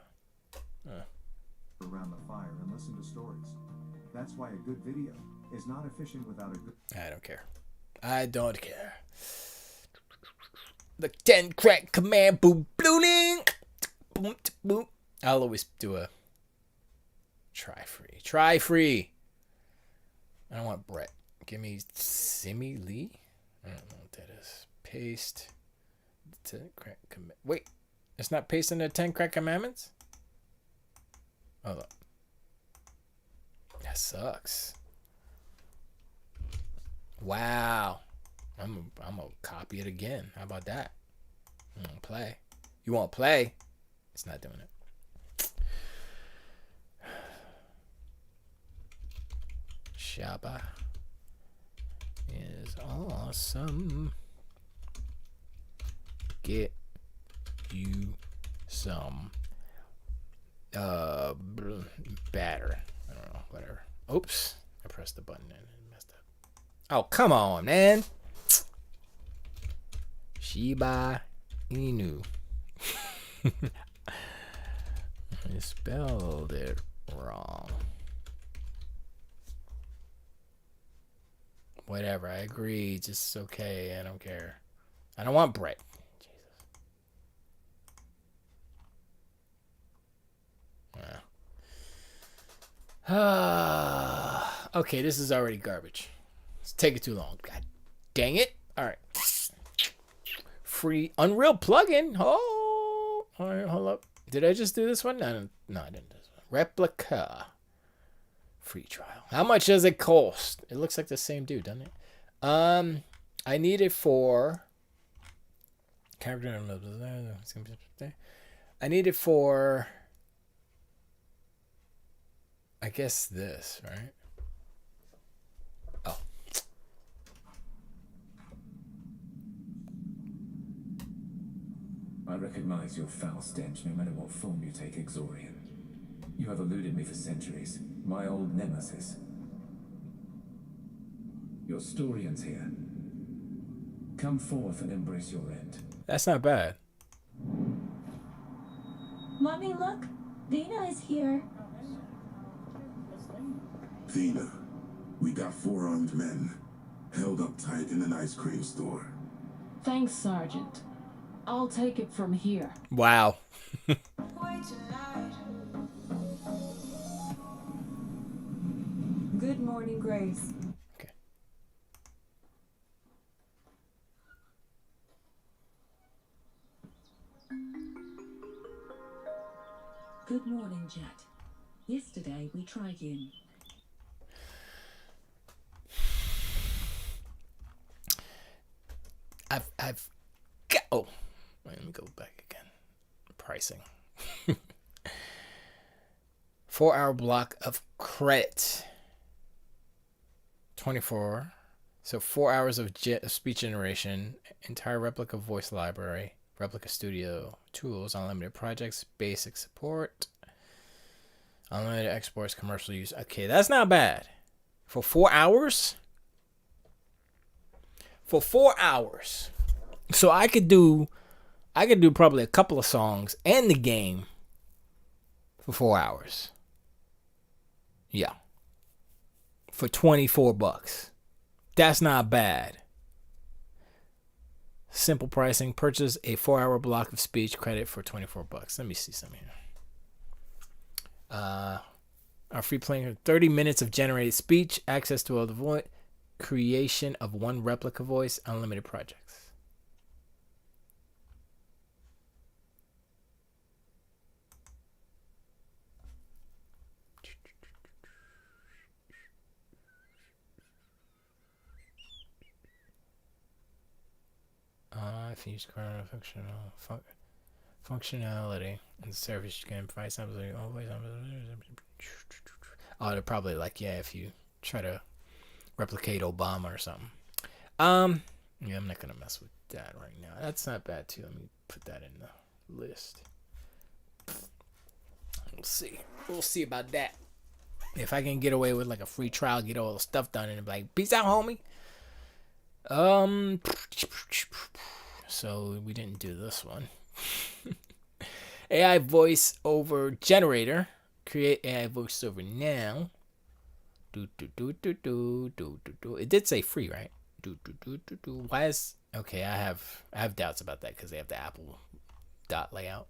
Around the fire and listen to stories. That's why a good video is not efficient without a good. I don't care. I don't care. The 10 crack command boom blooling. Boom boom. I'll always do a try free. Try free. I don't want Brett. Give me Simi Lee. I don't know what that is. Paste. 10 crack command. Wait, it's not pasting the 10 crack commandments? Hold up. That sucks. Wow. I'm gonna copy it again. How about that? I'm gonna play. You won't play? It's not doing it. Shabba is awesome. Get you some batter. I don't know, whatever. Oops, I pressed the button and it messed up. Oh, come on, man. Shiba Inu. I spelled it wrong. Whatever, I agree. Just okay. I don't care. I don't want Brett. Jesus. Okay, this is already garbage. It's taking too long. God dang it. All right. Free Unreal plugin. Oh. All right, hold up. Did I just do this one? No, I didn't do this one. Replica. Free trial. How much does it cost? It looks like the same dude, doesn't it? I need it for character. I need it for. I guess this, right? Oh. I recognize your foul stench no matter what form you take, Exorian. You have eluded me for centuries, my old nemesis. Your Storian's here. Come forth and embrace your end. That's not bad. Mommy, look! Dina is here. Dina, we got 4 armed men, held up tight in an ice cream store. Thanks, Sergeant. I'll take it from here. Wow. Good morning, Grace. Okay. morning, Jet. Yesterday we tried in. I've got, oh, let me go back again. Pricing. 4-hour block of credit. 24. So 4 hours of speech generation, entire replica voice library, replica studio tools, unlimited projects, basic support, unlimited exports, commercial use. Okay, that's not bad. For 4 hours? For 4 hours. So I could do probably a couple of songs and the game for 4 hours. Yeah. For $24. That's not bad. Simple pricing. Purchase a 4-hour block of speech credit for $24. Let me see something here. Our free playing 30 minutes of generated speech, access to all the voice, creation of one replica voice, unlimited projects. If you use current functionality and service, you can provide something always. Oh, they're probably like, yeah, if you try to replicate Obama or something. Yeah, I'm not gonna mess with that right now. That's not bad too. Let me put that in the list. We'll see about that. If I can get away with like a free trial, get all the stuff done, and be like, peace out, homie. So we didn't do this one. AI voice over generator. Create AI voiceover now. It did say free, right? Why is okay? I have doubts about that because they have the Apple dot layout.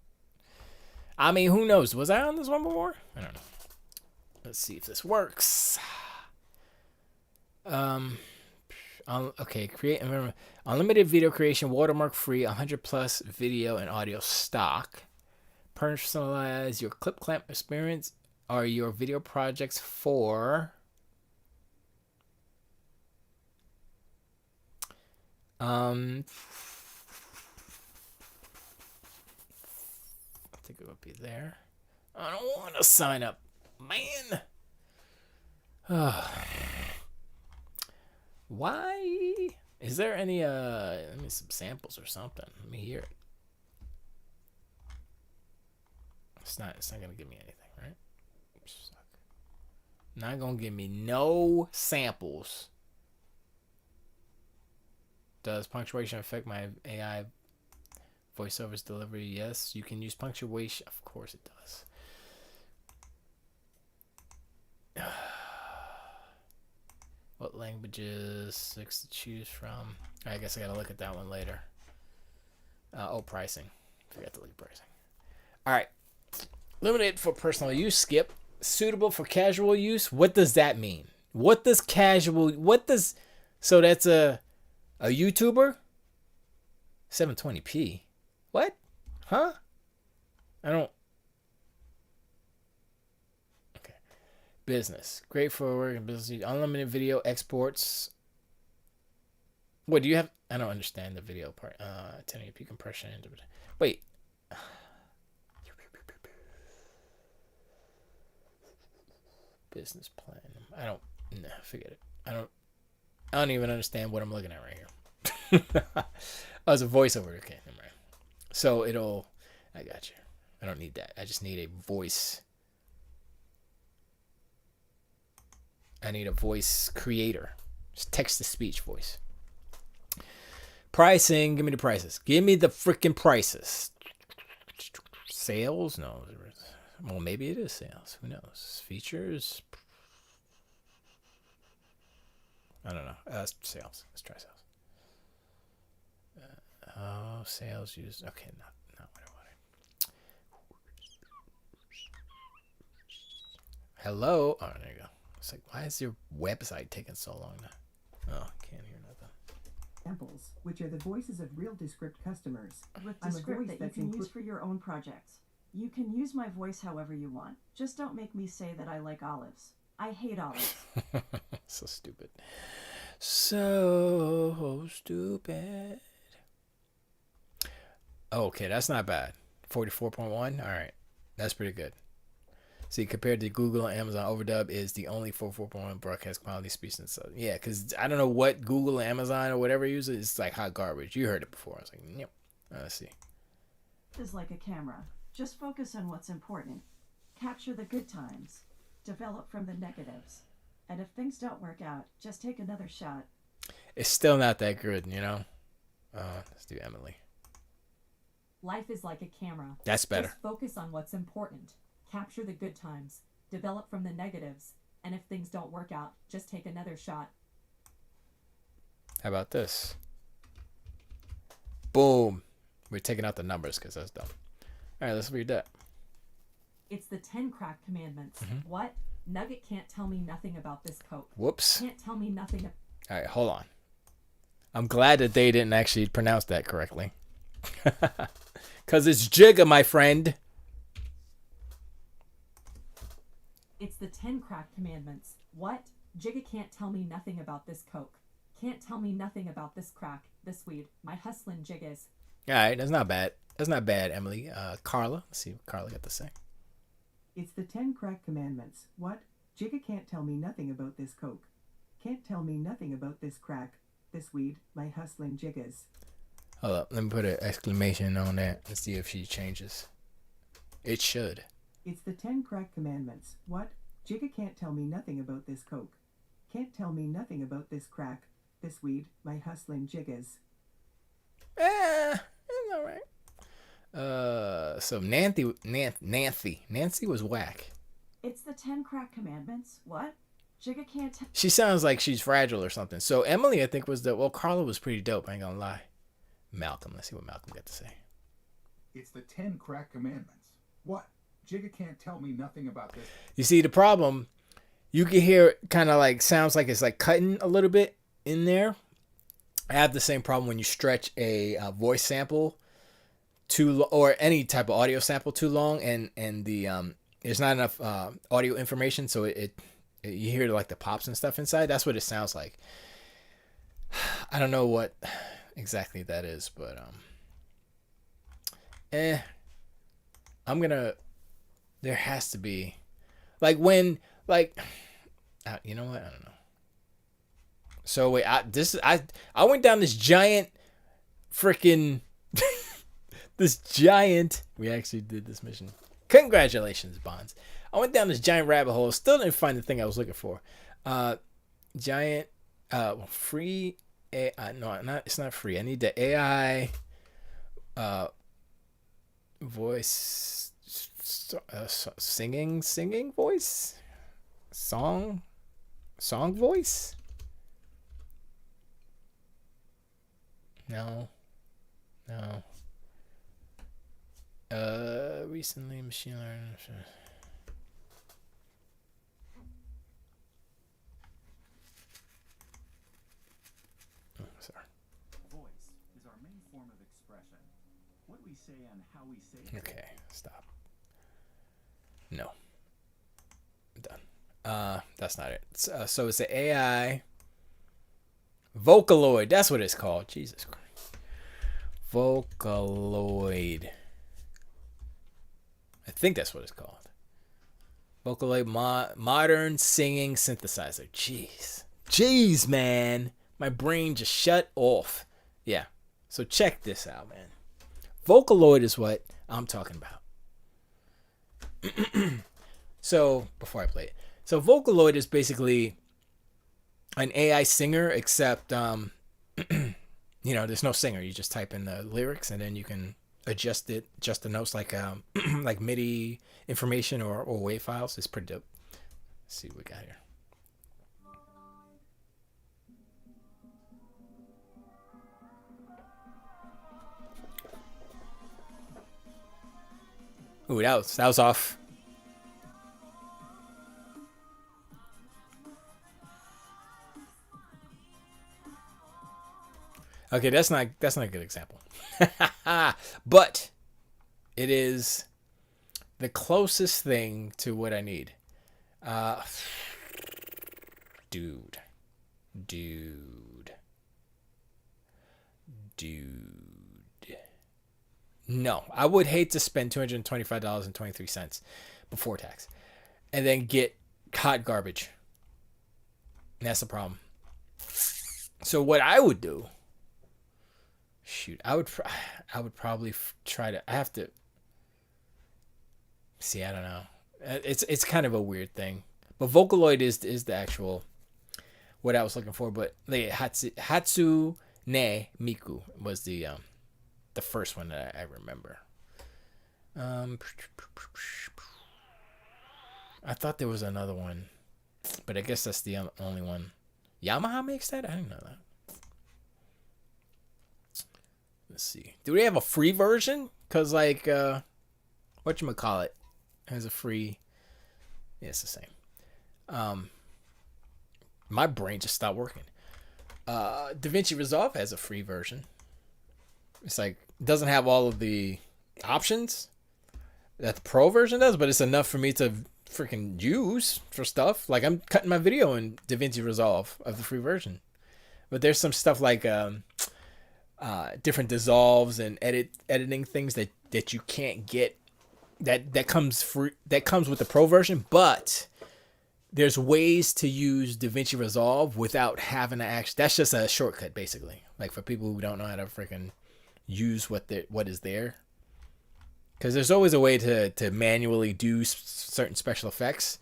I mean, who knows? Was I on this one before? I don't know. Let's see if this works. Okay, create unlimited video creation, watermark free, 100+ video and audio stock. Personalize your clip clamp experience or your video projects for I think it would be there. I don't want to sign up, man. Why? Is there any let me some samples or something? Let me hear it. It's not gonna give me anything, right? Suck. Not gonna give me no samples. Does punctuation affect my AI voiceovers delivery? Yes, you can use punctuation. Of course it does. What languages? 6 to choose from. I guess I gotta look at that one later. Pricing. Forgot to look at pricing. Alright. Limited for personal use. Skip. Suitable for casual use. What does that mean? So that's a YouTuber? 720p. What? Huh? I don't. Business. Great for work and business. Unlimited video exports. What do you have? I don't understand the video part. 1080p compression. Wait. Business plan. Forget it. I don't even understand what I'm looking at right here. Oh, it's a voiceover. Okay, never mind. So I got you. I don't need that. I just need a voice. I need a voice creator. Just text to speech voice. Pricing. Give me the prices. Give me the freaking prices. Sales? No. Well, maybe it is sales. Who knows? Features? I don't know. Sales. Let's try sales. Sales used. Okay, not what I wanted. Hello. Oh, there you go. It's like, why is your website taking so long now? Oh, can't hear nothing. Samples, which are the voices of real Descript customers. With I'm a Descript voice that you that's can use for your own projects. You can use my voice however you want. Just don't make me say that I like olives. I hate olives. So stupid. So stupid. Okay, that's not bad. 44.1. All right. That's pretty good. See, compared to Google and Amazon, Overdub is the only 44.1 broadcast quality speech. So yeah, because I don't know what Google, Amazon, or whatever uses. It's like hot garbage. You heard it before. I was like, yep. Let's see. Is like a camera. Just focus on what's important. Capture the good times. Develop from the negatives. And if things don't work out, just take another shot. It's still not that good, you know? Let's do Emily. Life is like a camera. That's better. Just focus on what's important. Capture the good times. Develop from the negatives. And if things don't work out, just take another shot. How about this? Boom. We're taking out the numbers because that's dumb. All right, let's read that. It's the 10 crack commandments. What? Nugget can't tell me nothing about this Coke. Whoops. Can't tell me nothing. All right, hold on. I'm glad that they didn't actually pronounce that correctly. Because it's Jigga, my friend. It's the 10 crack commandments. What? Jigga can't tell me nothing about this Coke. Can't tell me nothing about this crack, this weed. My hustlin' jiggas. All right, that's not bad. That's not bad, Emily. Carla, let's see what Carla got to say. It's the 10 crack commandments. What? Jigga can't tell me nothing about this Coke. Can't tell me nothing about this crack, this weed, my hustling jiggas. Hold up, let me put an exclamation on that and see if she changes. It should. It's the 10 crack commandments. What? Jigga can't tell me nothing about this Coke. Can't tell me nothing about this crack, this weed, my hustling jiggas. It's all right. So Nancy was whack. It's the 10 crack commandments. What? Jigga can't tell. She sounds like she's fragile or something. So Emily, I think, was Carla was pretty dope. I ain't gonna lie. Malcolm, let's see what Malcolm got to say. It's the 10 crack commandments. What? Jigga can't tell me nothing about this. You see the problem? You can hear it kind of like sounds like it's like cutting a little bit in there. I have the same problem when you stretch a voice sample or any type of audio sample too long, and the there's not enough audio information, so it you hear like the pops and stuff inside. That's what it sounds like. I don't know what exactly that is, but I'm gonna. There has to be, like when you know what? I don't know. So wait, I went down this giant freaking this giant. We actually did this mission. Congratulations, Bonds. I went down this giant rabbit hole. Still didn't find the thing I was looking for. Giant free AI. No, it's not free. I need the AI voice singing voice song voice. No. Recently machine learning. Oh, sorry. Voice is our main form of expression. What we say and how we say it. Okay, stop. No. I'm done. That's not it. So it's the AI Vocaloid. That's what it's called. Jesus Christ. Vocaloid. I think that's what it's called. Vocaloid modern singing synthesizer. Jeez, man. My brain just shut off. Yeah. So check this out, man. Vocaloid is what I'm talking about. So, before I play it. So, Vocaloid is basically an AI singer, except, there's no singer. You just type in the lyrics, and then you can adjust the notes like like MIDI information or WAV files. It's pretty dope. Let's see what we got here. Ooh, that was off. Okay, that's not a good example. But it is the closest thing to what I need. Dude. No, I would hate to spend $225.23 before tax and then get hot garbage. And that's the problem. So what I would do, I would probably try to. I have to see. I don't know. It's kind of a weird thing, but Vocaloid is the actual what I was looking for. But like Hatsune Miku was the first one that I remember. I thought there was another one, but I guess that's the only one. Yamaha makes that? I didn't know that. Let's see. Do they have a free version? Because, like, whatchamacallit has a free... Yeah, it's the same. My brain just stopped working. DaVinci Resolve has a free version. It's like, doesn't have all of the options that the Pro version does, but it's enough for me to freaking use for stuff. Like, I'm cutting my video in DaVinci Resolve of the free version. But there's some stuff like different dissolves and editing things that you can't get that comes free, that comes with the Pro version, but there's ways to use DaVinci Resolve without having to actually. That's just a shortcut, basically. Like for people who don't know how to freaking use what is there, because there's always a way to manually do certain special effects,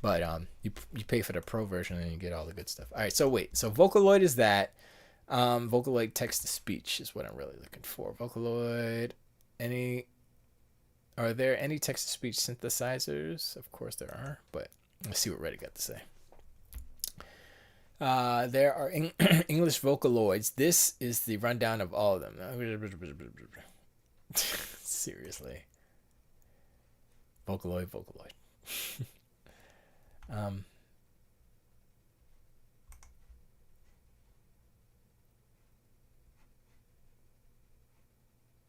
but you pay for the Pro version and you get all the good stuff. All right, so wait, so Vocaloid is that. Vocaloid text to speech is what I'm really looking for. Vocaloid, are there any text to speech synthesizers? Of course there are, but let's see what Reddit got to say. There are English Vocaloids. This is the rundown of all of them. Seriously. Vocaloid.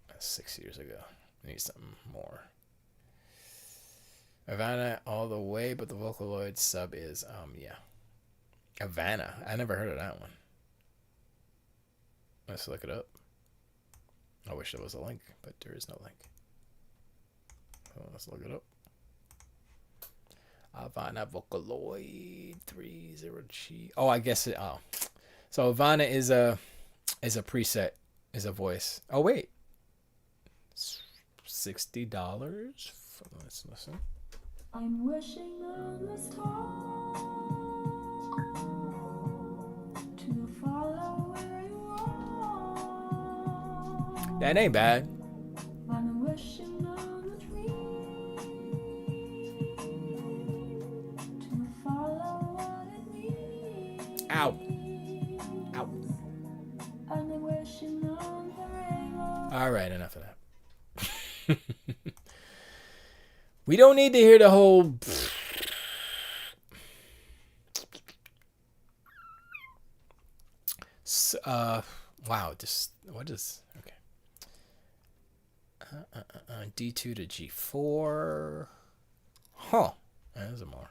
That's 6 years ago. I need something more. Havana all the way, but the Vocaloid sub is yeah. Havana. I never heard of that one. Let's look it up. I wish there was a link, but there is no link. So let's look it up. Havana Vocaloid 30G. Oh, I guess it. Oh, so Havana is a preset, is a voice. Oh wait, $60. Let's listen. I'm wishing on the star to follow where you are. That ain't bad. I'm wishing on the tree to follow what it means. Ow. I'm wishing on the rainbow. All right, enough of that. We don't need to hear the whole. Wow. Just what is okay? D2 to G4. Huh. There's more.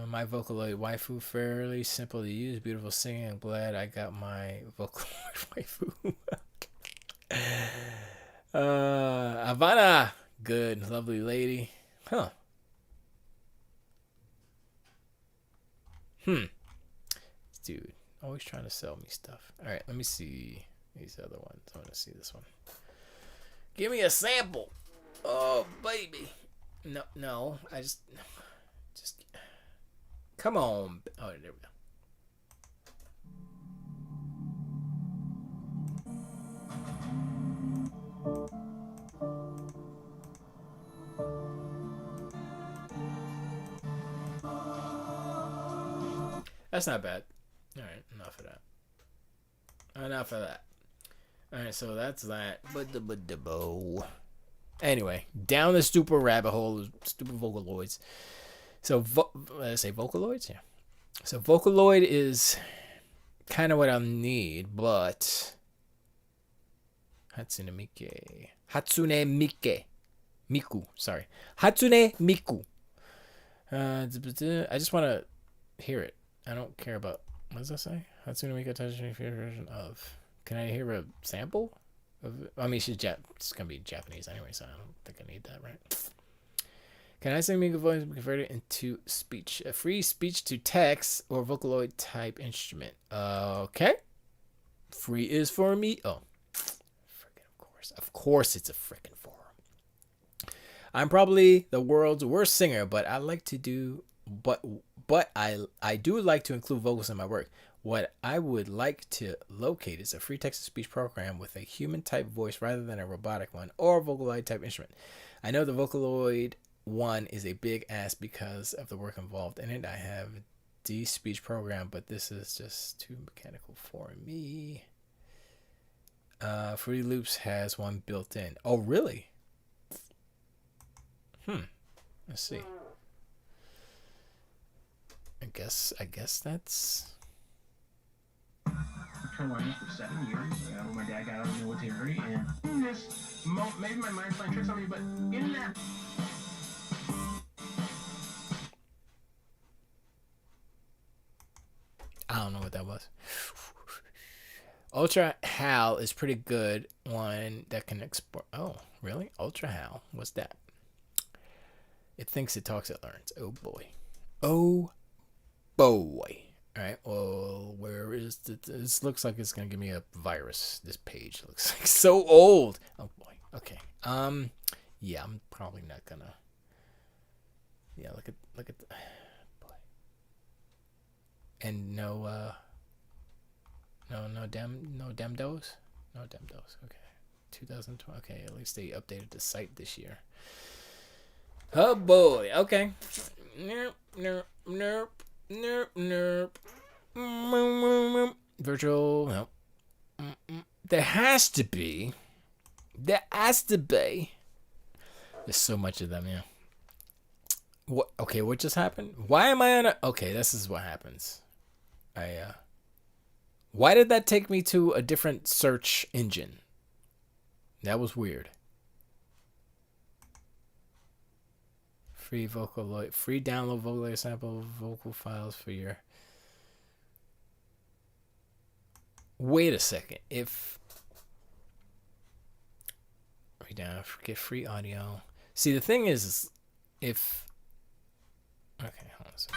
My Vocaloid waifu, fairly simple to use, beautiful singing. I'm glad I got my Vocaloid waifu. Havana. Good, lovely lady. Huh. Dude, always trying to sell me stuff. All right, let me see these other ones. I want to see this one. Give me a sample. Oh, baby. No. I just. Come on. Oh, there we go. That's not bad. All right, enough of that. All right, so that's that. Anyway, down the stupid rabbit hole of stupid Vocaloids. So, let's say Vocaloids? Yeah. So, Vocaloid is kind of what I'll need, but Hatsune Miku. Miku. Sorry. Hatsune Miku. I just want to hear it. I don't care about... What does that say? Hatsune Miku Tatsumi version of... Can I hear a sample? I mean, it's going to be Japanese anyway, so I don't think I need that, right? Can I say Miku voice be converted into speech? A free speech to text or Vocaloid type instrument. Okay. Free is for me. Oh. Freaking of course. Of course it's a freaking forum. I'm probably the world's worst singer, but I like to do... But I do like to include vocals in my work. What I would like to locate is a free text-to-speech program with a human-type voice rather than a robotic one or a Vocaloid-type instrument. I know the Vocaloid one is a big ask because of the work involved in it. I have the speech program, but this is just too mechanical for me. Fruity Loops has one built in. Oh, really? Let's see. I guess that's... Carolina for 7 years. When my dad got out of the military, and maybe my mind's playing tricks on me, but in that. I don't know what that was. Ultra HAL is pretty good. One that can export. Oh, really? Ultra HAL. What's that? It thinks it talks, it learns. Oh boy. Oh boy. All right. Well, where is it? This looks like it's gonna give me a virus. This page looks like so old. Oh boy. Okay. Yeah, I'm probably not gonna. Yeah. Look at the. Boy. And no damn dose. Okay. 2020. Okay. At least they updated the site this year. Oh boy. Okay. Nope. Virtual. Nope. There has to be. There's so much of them, yeah. What? Okay, what just happened? Why am I on a... Okay, this is what happens. Why did that take me to a different search engine? That was weird. Free Vocaloid, free download Vocaloid sample vocal files for your... Wait a second. If... Get free audio. See, the thing is if... Okay, hold on a second.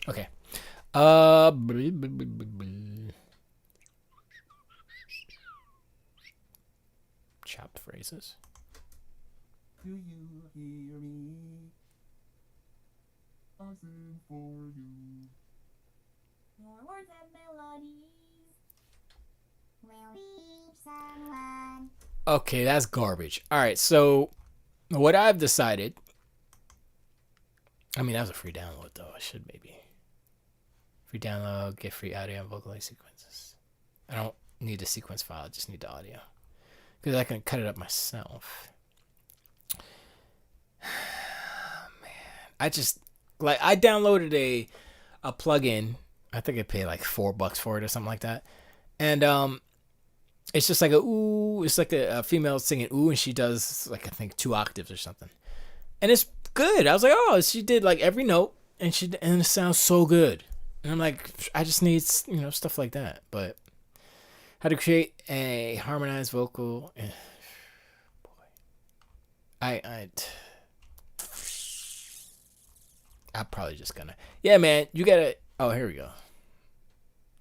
Okay. Chopped phrases. Do you hear me? I sing for you. More words and melodies will reach someone. Okay, that's garbage. All right, so what I've decided... I mean, that was a free download, though. I should maybe... Free download, get free audio and Vocaloid sequences. I don't need a sequence file, I just need the audio. Because I can cut it up myself. Man. I downloaded a plugin. I think I paid like $4 for it or something like that. And it's just like a ooh. It's like a female singing ooh, and she does like, I think 2 octaves or something. And it's good. I was like, oh, she did like every note, and it sounds so good. And I'm like, I just need, stuff like that. But how to create a harmonized vocal? Boy, I'm probably just gonna. Yeah, man, you gotta. Oh, here we go.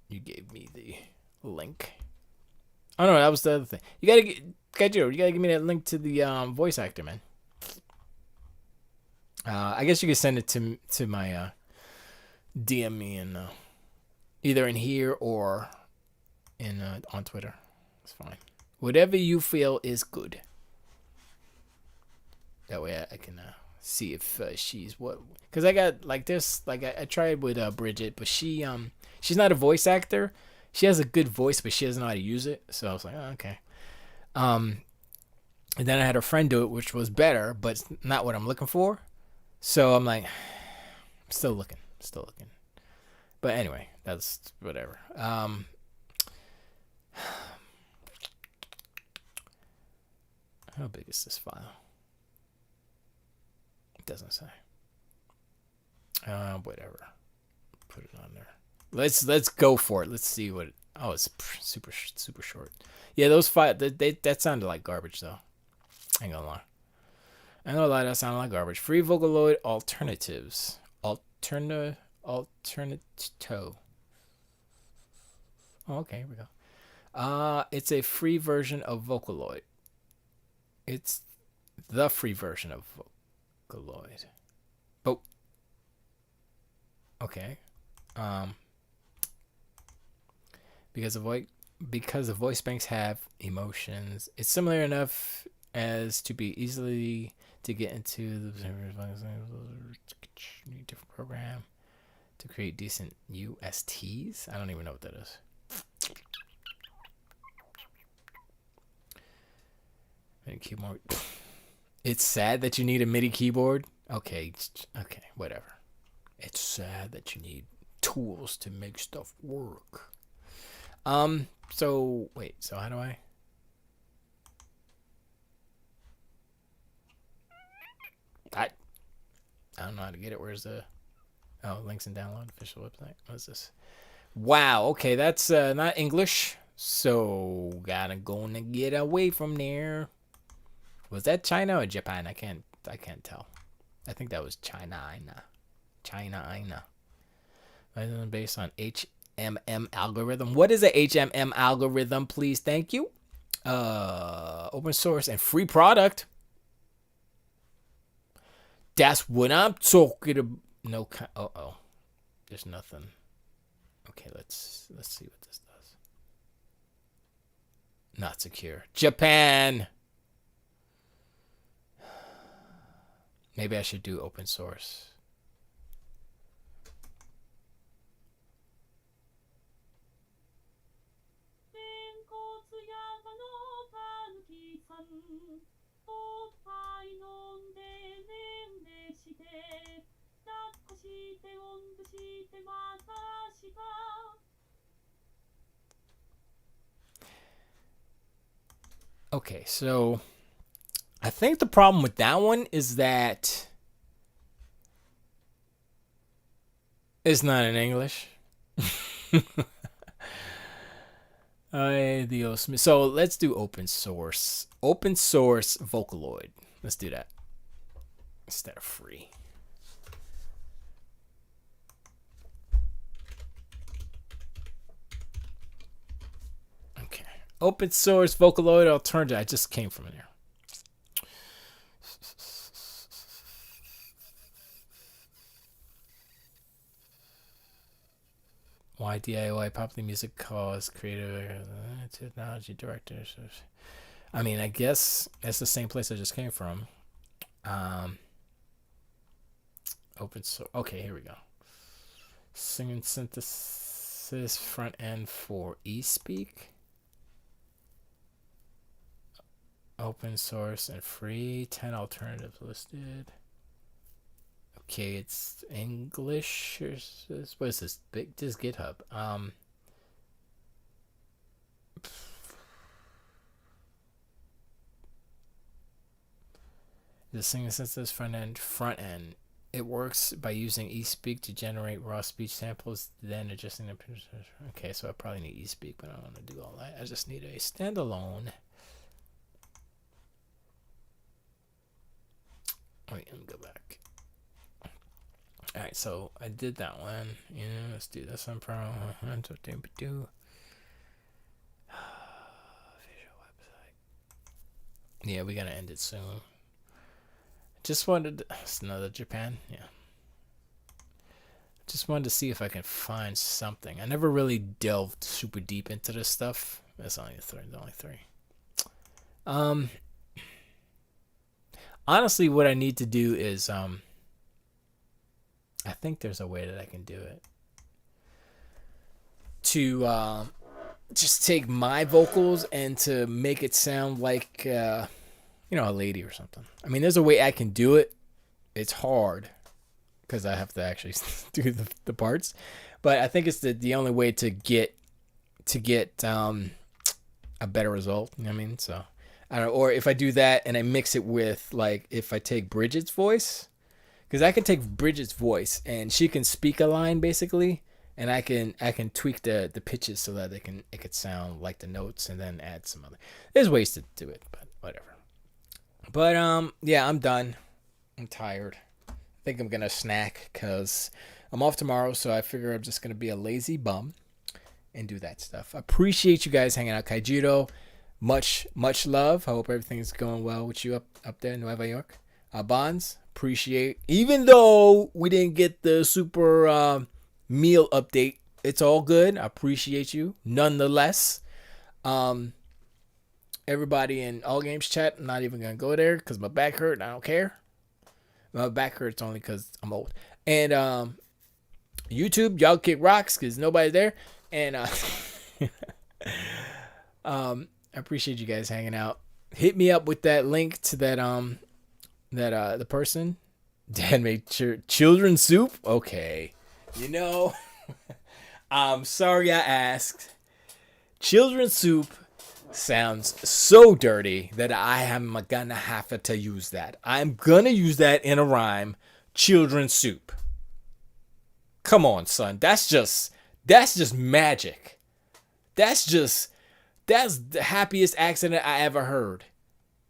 You gave me the link. Oh no, that was the other thing. You gotta give me that link to the voice actor, man. I guess you could send it to my DM me and either in here or in on Twitter. It's fine. Whatever you feel is good. That way I can see if she's what. Because I got like this. Like I tried with Bridget, but she's not a voice actor. She has a good voice, but she doesn't know how to use it. So I was like, oh, okay. And then I had a friend do it, which was better, but it's not what I'm looking for. So I'm like, still looking. But anyway, that's whatever. How big is this file? It doesn't say. Whatever. Put it on there. Let's go for it. Let's see what. Oh, it's super short. Yeah, those five. That sounded like garbage though. I ain't gonna lie. That sounded like garbage. Free Vocaloid alternatives. Alternito. Oh, okay, here we go. It's a free version of Vocaloid. It's the free version of Vocaloid. Oh. Okay. Because the voice banks have emotions, it's similar enough as to be easily to get into the different program to create decent USTs. I don't even know what that is. MIDI keyboard. It's sad that you need a MIDI keyboard. Okay, whatever. It's sad that you need tools to make stuff work. So wait, so how do I don't know how to get it. Where's the links and download official website? What is this? Wow, okay, that's not English, so gotta go and get away from there. Was that China or Japan? I can't tell. I think that was China. Based on HMM algorithm. What is a HMM algorithm, please? Thank you. Open source and free product. That's what I'm talking about. No, there's nothing. Okay, let's see what this does. Not secure. Japan. Maybe I should do open source. Okay, so I think the problem with that one is that it's not in English. So let's do open source. Open source Vocaloid. Let's do that instead of free. Okay. Open source Vocaloid alternative. I just came from in here. Why DIY popular music cause creative technology directors? I mean, I guess it's the same place I just came from. Open source. Okay, here we go. Singing synthesis front end for eSpeak. Open source and free. 10 alternatives listed. Okay, it's English. What is this? This GitHub. The single synthesis front end. It works by using eSpeak to generate raw speech samples, then adjusting the. Okay, so I probably need eSpeak, but I don't want to do all that. I just need a standalone. Wait, let me go back. Alright, so I did that one. Let's do this one. Visual website. Yeah, we gotta end it soon. Just wanted to, it's another Japan. Yeah. Just wanted to see if I can find something. I never really delved super deep into this stuff. That's only three. Honestly, what I need to do is I think there's a way that I can do it. To just take my vocals and to make it sound like you know, a lady or something. I mean, there's a way I can do it. It's hard because I have to actually do the parts, but I think it's the only way to get a better result. You know what I mean? So I don't know. Or if I do that and I mix it with, like, if I take Bridget's voice, because I can take Bridget's voice and she can speak a line basically, and I can tweak the pitches so that it could sound like the notes, and then add some other. There's ways to do it, but whatever. But yeah, I'm done. I'm tired. I think I'm gonna snack because I'm off tomorrow, so I figure I'm just gonna be a lazy bum and do that stuff. Appreciate you guys hanging out, Kaijiro. Much love. I hope everything's going well with you up there in Nueva York. Bonds, appreciate. Even though we didn't get the super meal update, it's all good. I appreciate you nonetheless. Everybody in All Games chat, I'm not even gonna go there because my back hurt and I don't care. My back hurts only because I'm old. And YouTube, y'all kick rocks because nobody's there. And I appreciate you guys hanging out. Hit me up with that link to that the person. Dad made children's soup. Okay, you know, I'm sorry I asked. Children's soup sounds so dirty that I am gonna have to use that. I'm gonna use that in a rhyme. Children's soup. Come on, son. That's just magic. That's the happiest accident I ever heard.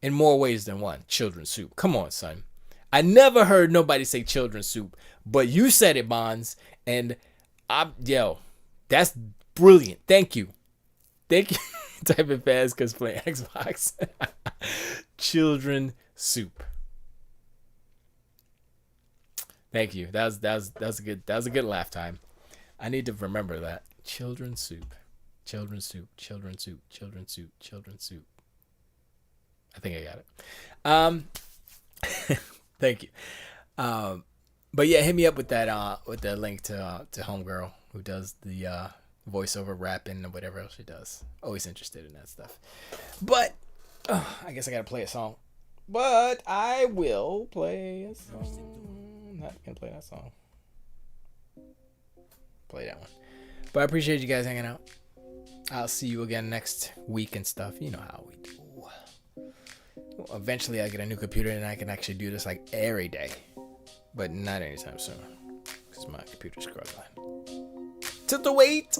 In more ways than one. Children's soup. Come on, son. I never heard nobody say children's soup, but you said it, Bonds, and that's brilliant. Thank you. Type it fast because playing Xbox. Children soup. Thank you. That was a good laugh time. I need to remember that. Children's soup. Children's soup. Children's soup. Children's soup. Children's soup. I think I got it. Thank you. But yeah, hit me up with that with the link to Homegirl who does the voiceover rapping and whatever else she does. Always interested in that stuff. But I guess I gotta play a song. But I will play a song. I'm not gonna play that song. Play that one. But I appreciate you guys hanging out. I'll see you again next week and stuff. You know how we do. Eventually I get a new computer and I can actually do this like every day. But not anytime soon. Because my computer's struggling. To the wait.